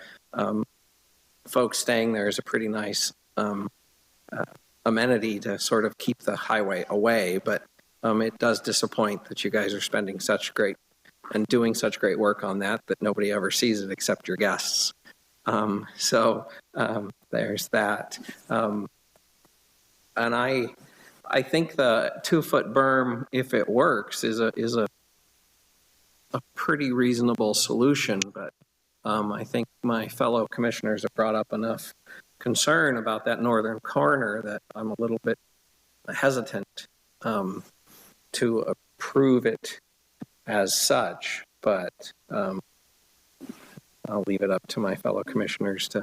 folks staying there is a pretty nice amenity to sort of keep the highway away, but it does disappoint that you guys are spending such great and doing such great work on that nobody ever sees it except your guests. So there's that. And I think the 2-foot berm, if it works, is a pretty reasonable solution, but I think my fellow commissioners have brought up enough concern about that northern corner that I'm a little bit hesitant to approve it as such, but I'll leave it up to my fellow commissioners to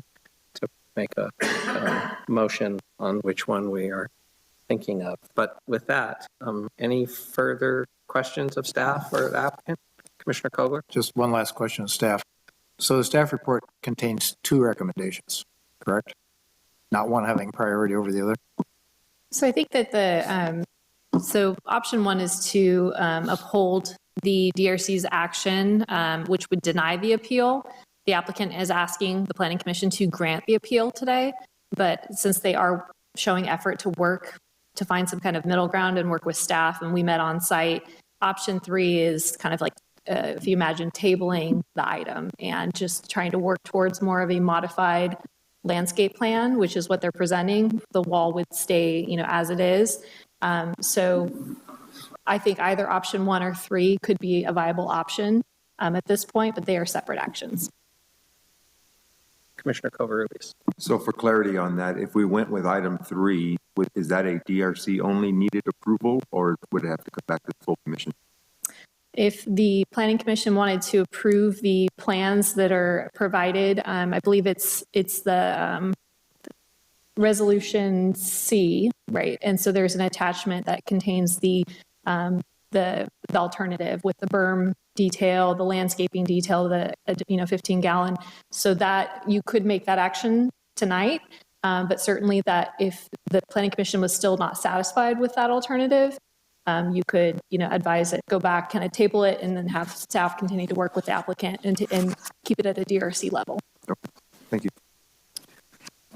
make a motion on which one we are thinking of. But with that, any further questions of staff or the applicant? Commissioner Kogler? Just one last question of staff. So the staff report contains 2 recommendations, correct? Not one having priority over the other? So I think that so option 1 is to uphold the DRC's action, which would deny the appeal. The applicant is asking the Planning Commission to grant the appeal today, but since they are showing effort to work to find some kind of middle ground and work with staff, and we met on site, option 3 is kind of like, if you imagine tabling the item and just trying to work towards more of a modified landscape plan, which is what they're presenting. The wall would stay, as it is. So I think either option 1 or 3 could be a viable option at this point, but they are separate actions. Commissioner Covarrubias. So for clarity on that, if we went with item 3, is that a DRC only needed approval, or would it have to come back to the full commission? If the Planning Commission wanted to approve the plans that are provided, I believe it's the resolution C, right? And so there's an attachment that contains the alternative with the berm detail, the landscaping detail, the 15-gallon, so that you could make that action tonight. But certainly that if the Planning Commission was still not satisfied with that alternative, you could, advise it, go back, kind of table it, and then have staff continue to work with the applicant and keep it at a DRC level. Okay. Thank you.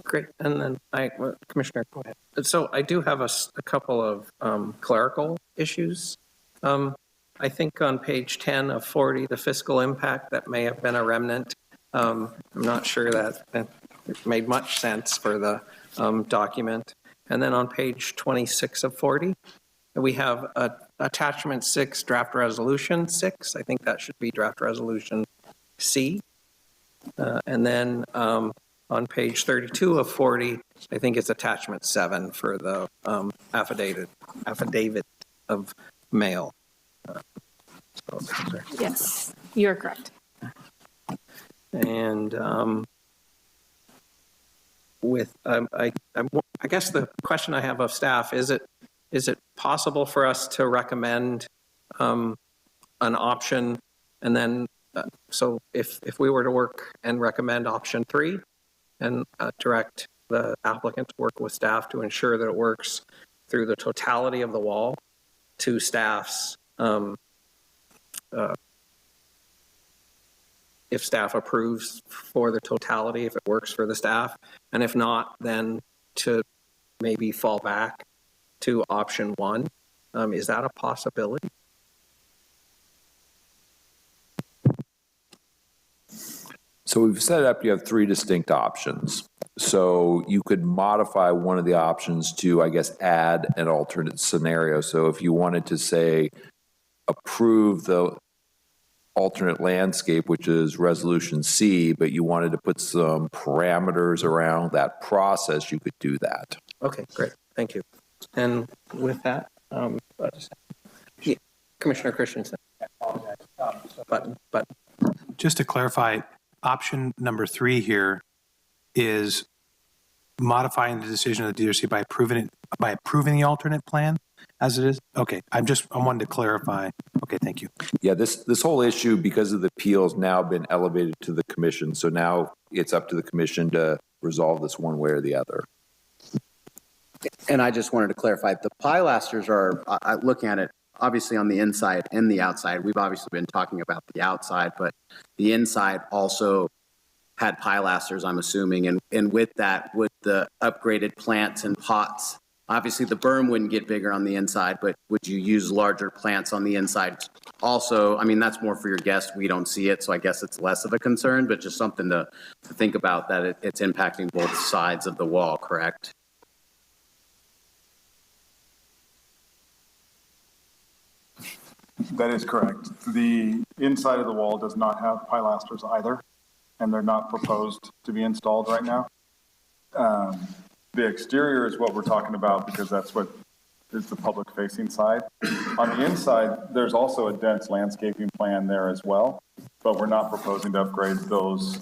Great. And then Commissioner, go ahead. So I do have a couple of clerical issues. I think on page 10 of 40, the fiscal impact, that may have been a remnant. I'm not sure that it made much sense for the document. And then on page 26 of 40, we have attachment 6, draft resolution 6. I think that should be draft resolution C. And then on page 32 of 40, I think it's attachment 7 for the affidavit of mail. Yes, you're correct. And I guess the question I have of staff, is it possible for us to recommend an option, and then so if we were to work and recommend option 3 and direct the applicant to work with staff to ensure that it works through the totality of the wall to staff's if staff approves for the totality, if it works for the staff, and if not, then to maybe fall back to option 1. Is that a possibility? So we've set up, you have three distinct options. So you could modify one of the options to, I guess, add an alternate scenario. So if you wanted to say, approve the alternate landscape, which is resolution C, but you wanted to put some parameters around that process, you could do that. Okay, great. Thank you. And with that, yeah, Commissioner Christensen. But Just to clarify, option number 3 here is modifying the decision of the DRC by approving the alternate plan as it is? Okay, I wanted to clarify. Okay, thank you. Yeah, this whole issue, because of the appeals, now been elevated to the commission. So now it's up to the commission to resolve this one way or the other. And I just wanted to clarify, the pilasters are, looking at it, obviously on the inside and the outside. We've obviously been talking about the outside, but the inside also had pilasters, I'm assuming. And with that, with the upgraded plants and pots, obviously the berm wouldn't get bigger on the inside, but would you use larger plants on the inside? Also, I mean, that's more for your guests. We don't see it, so I guess it's less of a concern, but just something to think about, that it's impacting both sides of the wall, correct? That is correct. The inside of the wall does not have pilasters either, and they're not proposed to be installed right now. The exterior is what we're talking about because that's what is the public facing side. On the inside, there's also a dense landscaping plan there as well, but we're not proposing to upgrade those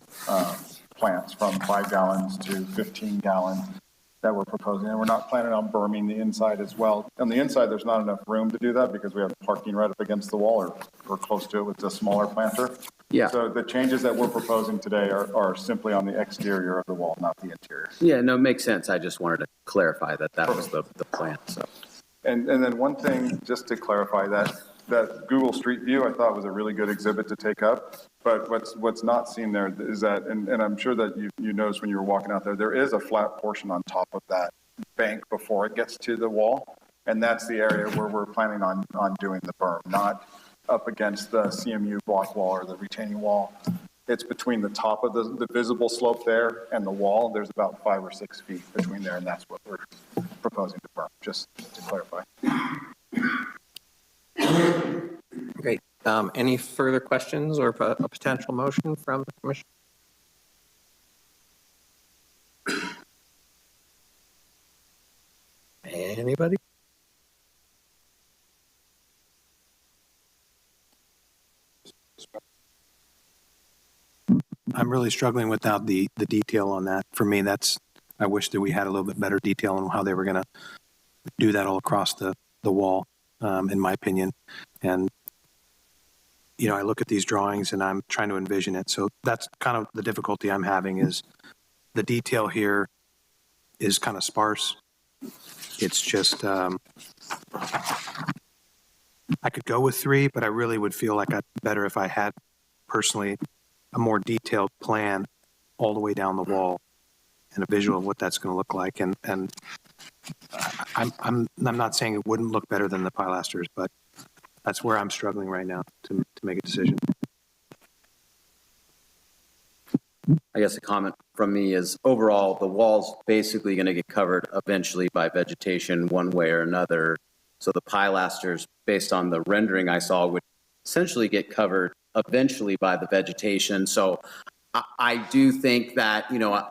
plants from 5 gallons to 15 gallons that we're proposing. And we're not planning on berming the inside as well. On the inside, there's not enough room to do that because we have parking right up against the wall, or close to it with a smaller planter. Yeah. So the changes that we're proposing today are simply on the exterior of the wall, not the interior. Yeah, no, it makes sense. I just wanted to clarify that was the plan, so. And then one thing, just to clarify, that Google Street View I thought was a really good exhibit to take up. But what's not seen there is that, and I'm sure that you noticed when you were walking out there is a flat portion on top of that bank before it gets to the wall. And that's the area where we're planning on doing the berm, not up against the CMU block wall or the retaining wall. It's between the top of the visible slope there and the wall. There's about 5 or 6 feet between there, and that's what we're proposing to berm, just to clarify. great. Any further questions or a potential motion from the commission? Anybody? I'm really struggling without the detail on that. For me, I wish that we had a little bit better detail on how they were going to do that all across the wall, in my opinion. And, you know, I look at these drawings and I'm trying to envision it. So that's kind of the difficulty I'm having, is the detail here is kind of sparse. It's just, I could go with 3, but I really would feel like I'd better if I had personally a more detailed plan all the way down the wall and a visual of what that's going to look like. And I'm not saying it wouldn't look better than the pilasters, but that's where I'm struggling right now to make a decision. I guess a comment from me is, overall, the wall's basically going to get covered eventually by vegetation one way or another. So the pilasters, based on the rendering I saw, would essentially get covered eventually by the vegetation. So I do think that, you know,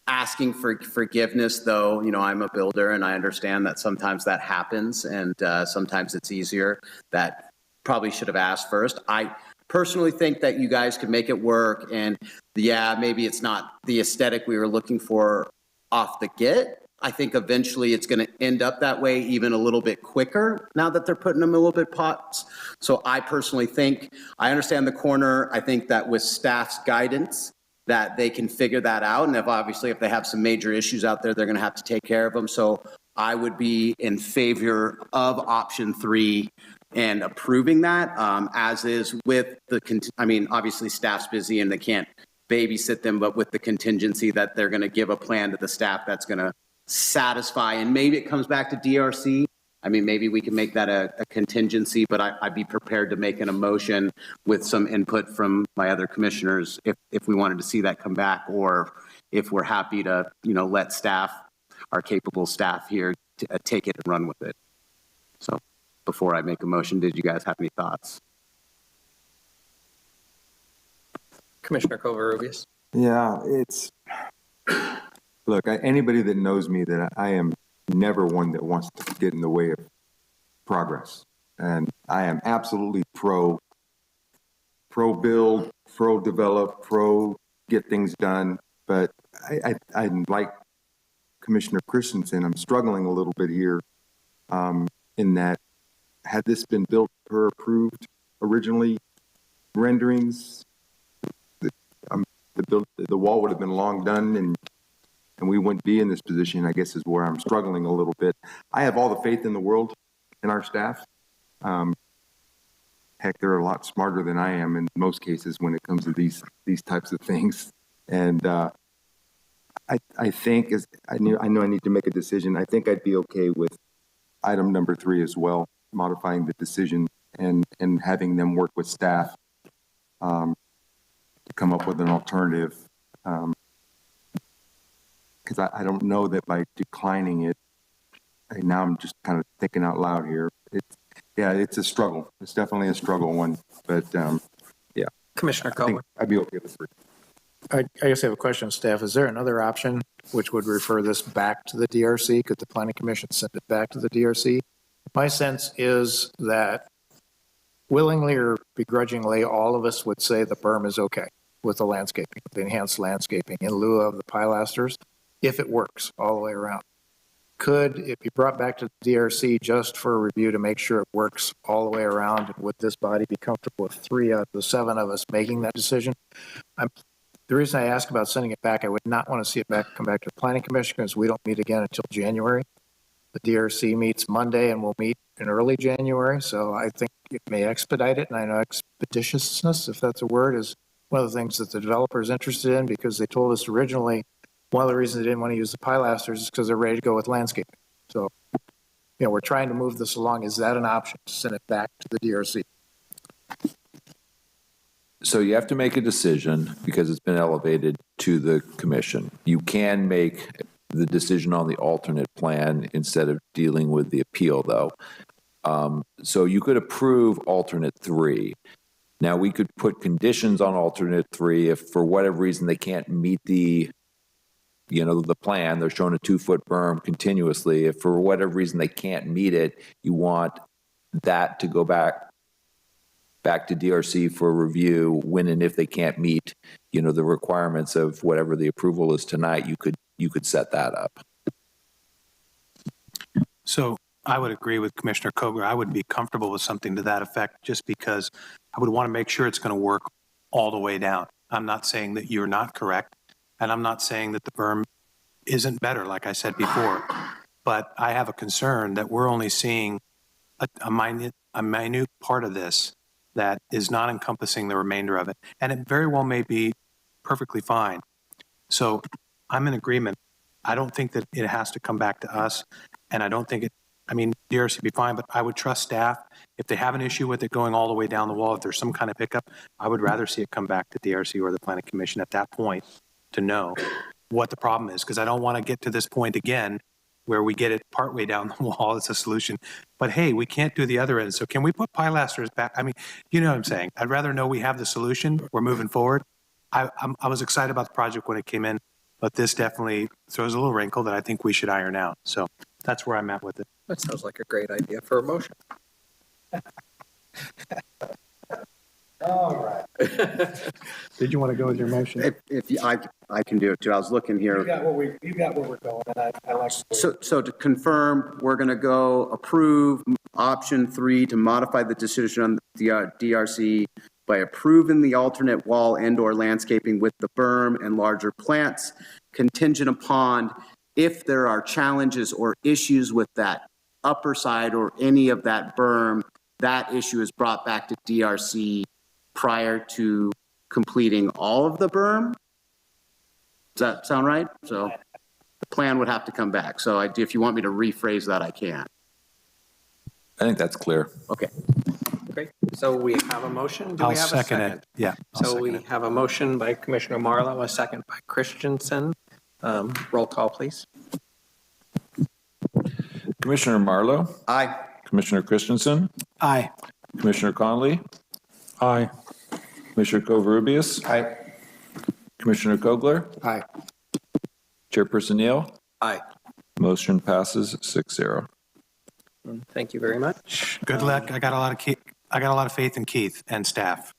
asking for forgiveness, though, you know, I'm a builder and I understand that sometimes that happens, and sometimes it's easier. That probably should have asked first. I personally think that you guys could make it work, and yeah, maybe it's not the aesthetic we were looking for off the get. I think eventually it's going to end up that way, even a little bit quicker now that they're putting them in a little bit pots. So I personally think, I understand the corner. I think that with staff's guidance, that they can figure that out. And if they have some major issues out there, they're going to have to take care of them. So I would be in favor of option 3 and approving that, as is with obviously staff's busy and they can't babysit them, but with the contingency that they're going to give a plan to the staff that's going to satisfy, and maybe it comes back to DRC I mean, maybe we can make that a contingency, but I'd be prepared to make an emotion with some input from my other commissioners if we wanted to see that come back, or if we're happy to, let staff, our capable staff here, take it and run with it. So before I make a motion, did you guys have any thoughts? Commissioner Covarrubias. Yeah, look, anybody that knows me, that I am never one that wants to get in the way of progress. And I am absolutely pro build, pro develop, pro get things done. But I like Commissioner Christensen, I'm struggling a little bit here in that, had this been built per approved originally renderings, the wall would have been long done, and we wouldn't be in this position, I guess, is where I'm struggling a little bit. I have all the faith in the world in our staff. Heck, they're a lot smarter than I am in most cases when it comes to these types of things. And I think, I know I need to make a decision. I think I'd be okay with item number 3 as well, modifying the decision and having them work with staff to come up with an alternative. Because I don't know that by declining it, and now I'm just kind of thinking out loud here. It's a struggle. It's definitely a struggle one, but yeah. Commissioner I think Cohen. I'd be okay with 3. I guess I have a question, staff. Is there another option which would refer this back to the DRC? Could the Planning Commission send it back to the DRC? My sense is that willingly or begrudgingly, all of us would say the berm is okay with the landscaping, the enhanced landscaping in lieu of the pilasters, if it works all the way around. Could it be brought back to the DRC just for a review to make sure it works all the way around? And would this body be comfortable with 3 out of the 7 of us making that decision? The reason I ask about sending it back, I would not want to see it come back to the Planning Commission, because we don't meet again until January. The DRC meets Monday and we'll meet in early January. So I think it may expedite it. And I know expeditiousness, if that's a word, is one of the things that the developer is interested in, because they told us originally one of the reasons they didn't want to use the pilasters is because they're ready to go with landscaping. So, we're trying to move this along. Is that an option, to send it back to the DRC? So you have to make a decision because it's been elevated to the commission. You can make the decision on the alternate plan instead of dealing with the appeal, though. So you could approve alternate 3. Now, we could put conditions on alternate 3 if for whatever reason they can't meet the plan. They're showing a 2-foot berm continuously. If for whatever reason they can't meet it, you want that to go back to DRC for review when and if they can't meet, the requirements of whatever the approval is tonight, you could set that up. So I would agree with Commissioner Koger. I would be comfortable with something to that effect, just because I would want to make sure it's going to work all the way down. I'm not saying that you're not correct, and I'm not saying that the berm isn't better, like I said before, but I have a concern that we're only seeing a minute part of this that is not encompassing the remainder of it. And it very well may be perfectly fine. So I'm in agreement. I don't think that it has to come back to us. And I don't think DRC would be fine, but I would trust staff. If they have an issue with it going all the way down the wall, if there's some kind of hiccup, I would rather see it come back to DRC or the Planning Commission at that point to know what the problem is. Because I don't want to get to this point again where we get it partway down the wall as a solution. But hey, we can't do the other end. So can we put pilasters back? You know what I'm saying? I'd rather know we have the solution. We're moving forward. I was excited about the project when it came in, but this definitely throws a little wrinkle that I think we should iron out. So that's where I'm at with it. That sounds like a great idea for a motion. All right. Did you want to go with your motion? I can do it too. I was looking here. You got where we're going, and I like. So to confirm, we're going to go approve option 3 to modify the decision on the DRC by approving the alternate wall and/or landscaping with the berm and larger plants, contingent upon if there are challenges or issues with that upper side or any of that berm, that issue is brought back to DRC prior to completing all of the berm. Does that sound right? So the plan would have to come back. So if you want me to rephrase that, I can. I think that's clear. Okay, great. So we have a motion. Do I'll we have a second second? it. Yeah. I'll So we second it. have a motion by Commissioner Marlowe, a second by Christensen. Roll call, please. Commissioner Marlowe, Aye. Commissioner Christensen, Aye. Commissioner Conley, Aye. Commissioner Covarrubias, Aye. Commissioner Kogler, Aye. Chairperson Neal. Aye. Motion passes 6-0. Thank you very much. Good luck. I got a lot of faith in Keith and staff.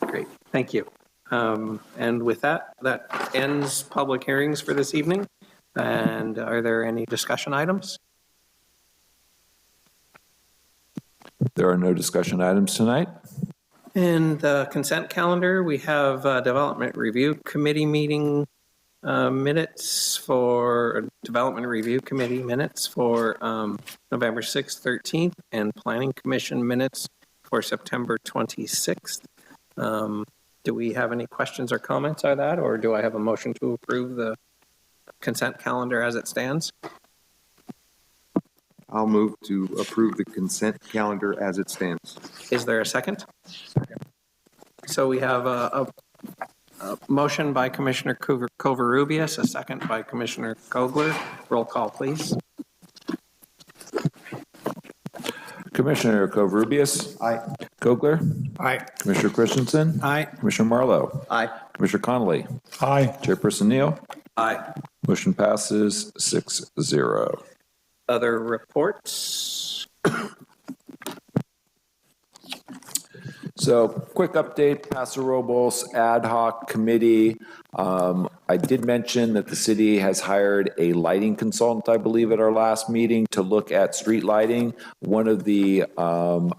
Great, thank you. And with that, that ends public hearings for this evening. And are there any discussion items? There are no discussion items tonight. In the consent calendar, we have Development Review Committee meeting minutes for Development Review Committee minutes for November 6th, 13th, and Planning Commission minutes for September 26th. Do we have any questions or comments on that, or do I have a motion to approve the consent calendar as it stands? I'll move to approve the consent calendar as it stands. Is there a second? So we have a motion by Commissioner Covarrubias, a second by Commissioner Kogler. Roll call, please. Commissioner Covarrubias. Aye. Kogler. Aye. Commissioner Christensen. Aye. Commissioner Marlowe. Aye. Commissioner Connolly. Aye. Chairperson Neal. Aye. Motion passes 6-0. Other reports? So quick update, Paso Robles Ad Hoc Committee. I did mention that the city has hired a lighting consultant, I believe, at our last meeting to look at street lighting. One of the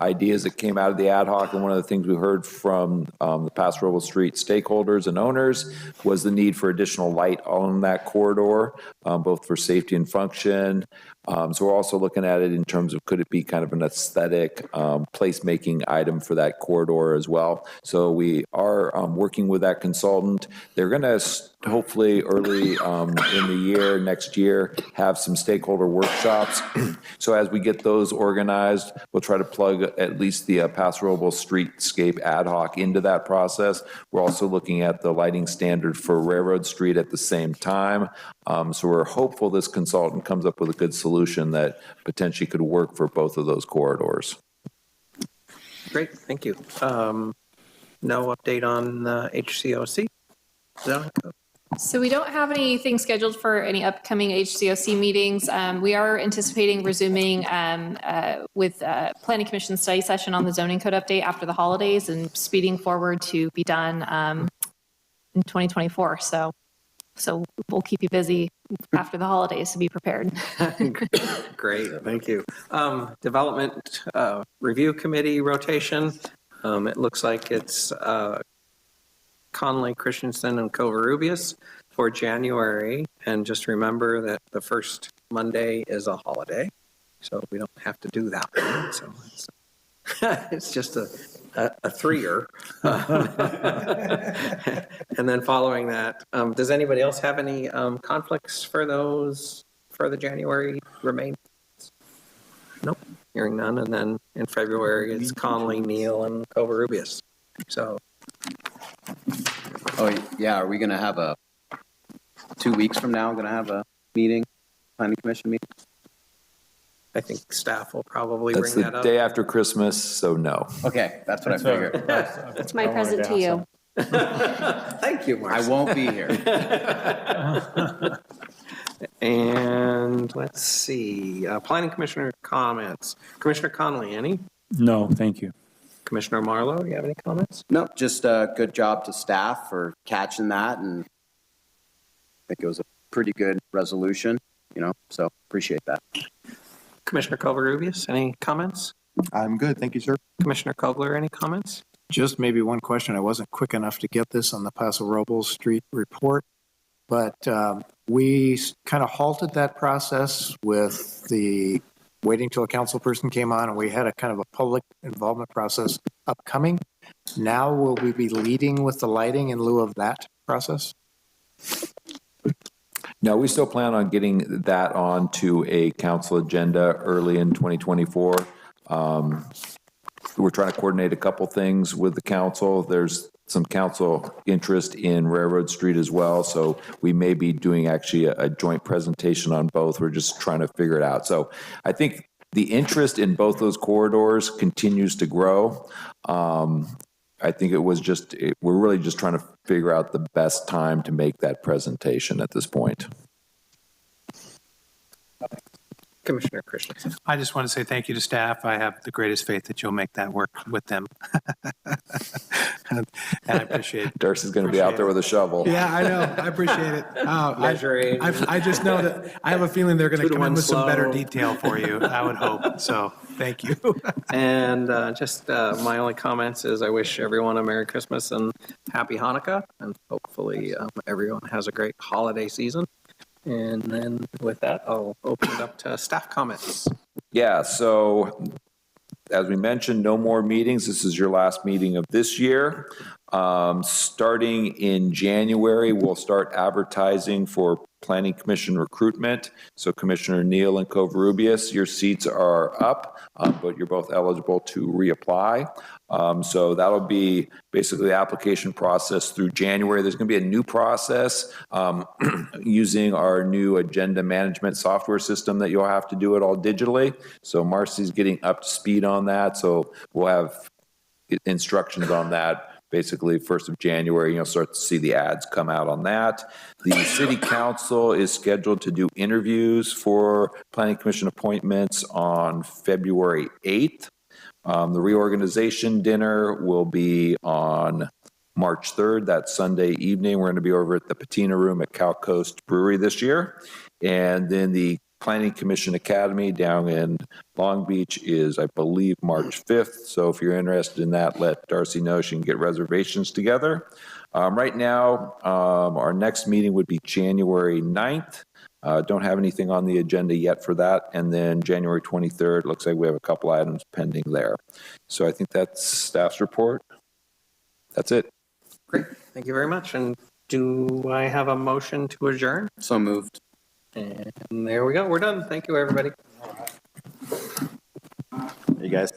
ideas that came out of the ad hoc and one of the things we heard from the Paso Robles Street stakeholders and owners was the need for additional light on that corridor, both for safety and function. So we're also looking at it in terms of could it be kind of an aesthetic placemaking item for that corridor as well. So we are working with that consultant. They're going to hopefully early in the year, next year, have some stakeholder workshops. So as we get those organized, we'll try to plug at least the Paso Robles Streetscape ad hoc into that process. We're also looking at the lighting standard for Railroad Street at the same time. So we're hopeful this consultant comes up with a good solution that potentially could work for both of those corridors. Great, thank you. No update on HCOC? Zoning code? So we don't have anything scheduled for any upcoming HCOC meetings. We are anticipating resuming with Planning Commission study session on the zoning code update after the holidays and speeding forward to be done in 2024. So we'll keep you busy after the holidays to be prepared. Great, thank you. Development Review Committee rotation. It looks like it's Conley, Christensen, and Covarrubias for January. And just remember that the first Monday is a holiday, so we don't have to do that one. So it's just a three-er. And then following that, does anybody else have any conflicts for those, for the January remains? Nope, hearing none. And then in February, it's Conley, Neal, and Covarrubias. So. Oh, yeah, are we going to have 2 weeks from now, going to have a meeting, planning commission meeting? I think staff will probably That's bring the that up. day after Christmas, so no. Okay, that's what I figured. That's my present to you. Thank you, Marcy. I won't be here. And let's see, Planning Commissioner comments. Commissioner Connolly, any? No, thank you. Commissioner Marlowe, do you have any comments? No, just a good job to staff for catching that, and I think it was a pretty good resolution, so appreciate that. Commissioner Covarrubias, any comments? I'm good. Thank you, sir. Commissioner Kogler, any comments? Just maybe one question. I wasn't quick enough to get this on the Paso Robles Street report, but we kind of halted that process with the waiting till a council person came on, and we had a kind of a public involvement process upcoming. Now will we be leading with the lighting in lieu of that process? No, we still plan on getting that onto a council agenda early in 2024. We're trying to coordinate a couple things with the council. There's some council interest in Railroad Street as well, so we may be doing actually a joint presentation on both. We're just trying to figure it out. So I think the interest in both those corridors continues to grow. I think it was just, we're really just trying to figure out the best time to make that presentation at this point. Commissioner Christensen. I just want to say thank you to staff. I have the greatest faith that you'll make that work with them. And I appreciate it. Darcy's going to be out there with a shovel. Yeah, I know. I appreciate it. Measuring. I just know that I have a feeling they're going to come in with some better slow. detail for you. I would hope. So thank you. And just my only comments is I wish everyone a Merry Christmas and Happy Hanukkah, and hopefully everyone has a great holiday season. And then with that, I'll open it up to staff comments. Yeah, so as we mentioned, no more meetings. This is your last meeting of this year. Starting in January, we'll start advertising for Planning Commission recruitment. So Commissioner Neal and Covarrubias, your seats are up, but you're both eligible to reapply. So that'll be basically the application process through January. There's going to be a new process using our new agenda management software system that you'll have to do it all digitally. So Marcy's getting up to speed on that. So we'll have instructions on that basically 1st of January. You'll start to see the ads come out on that. The city council is scheduled to do interviews for planning commission appointments on February 8th. The reorganization dinner will be on March 3rd, that Sunday evening. We're going to be over at the Patina Room at Cal Coast Brewery this year. And then the Planning Commission Academy down in Long Beach is, I believe, March 5th. So if you're interested in that, let Darcy know. She can get reservations together. Right now, our next meeting would be January 9th. Don't have anything on the agenda yet for that. And then January 23rd, looks like we have a couple items pending there. So I think that's staff's report. That's it. Great. Thank you very much. And do I have a motion to adjourn? So moved. And there we go. We're done. Thank you, everybody. You guys.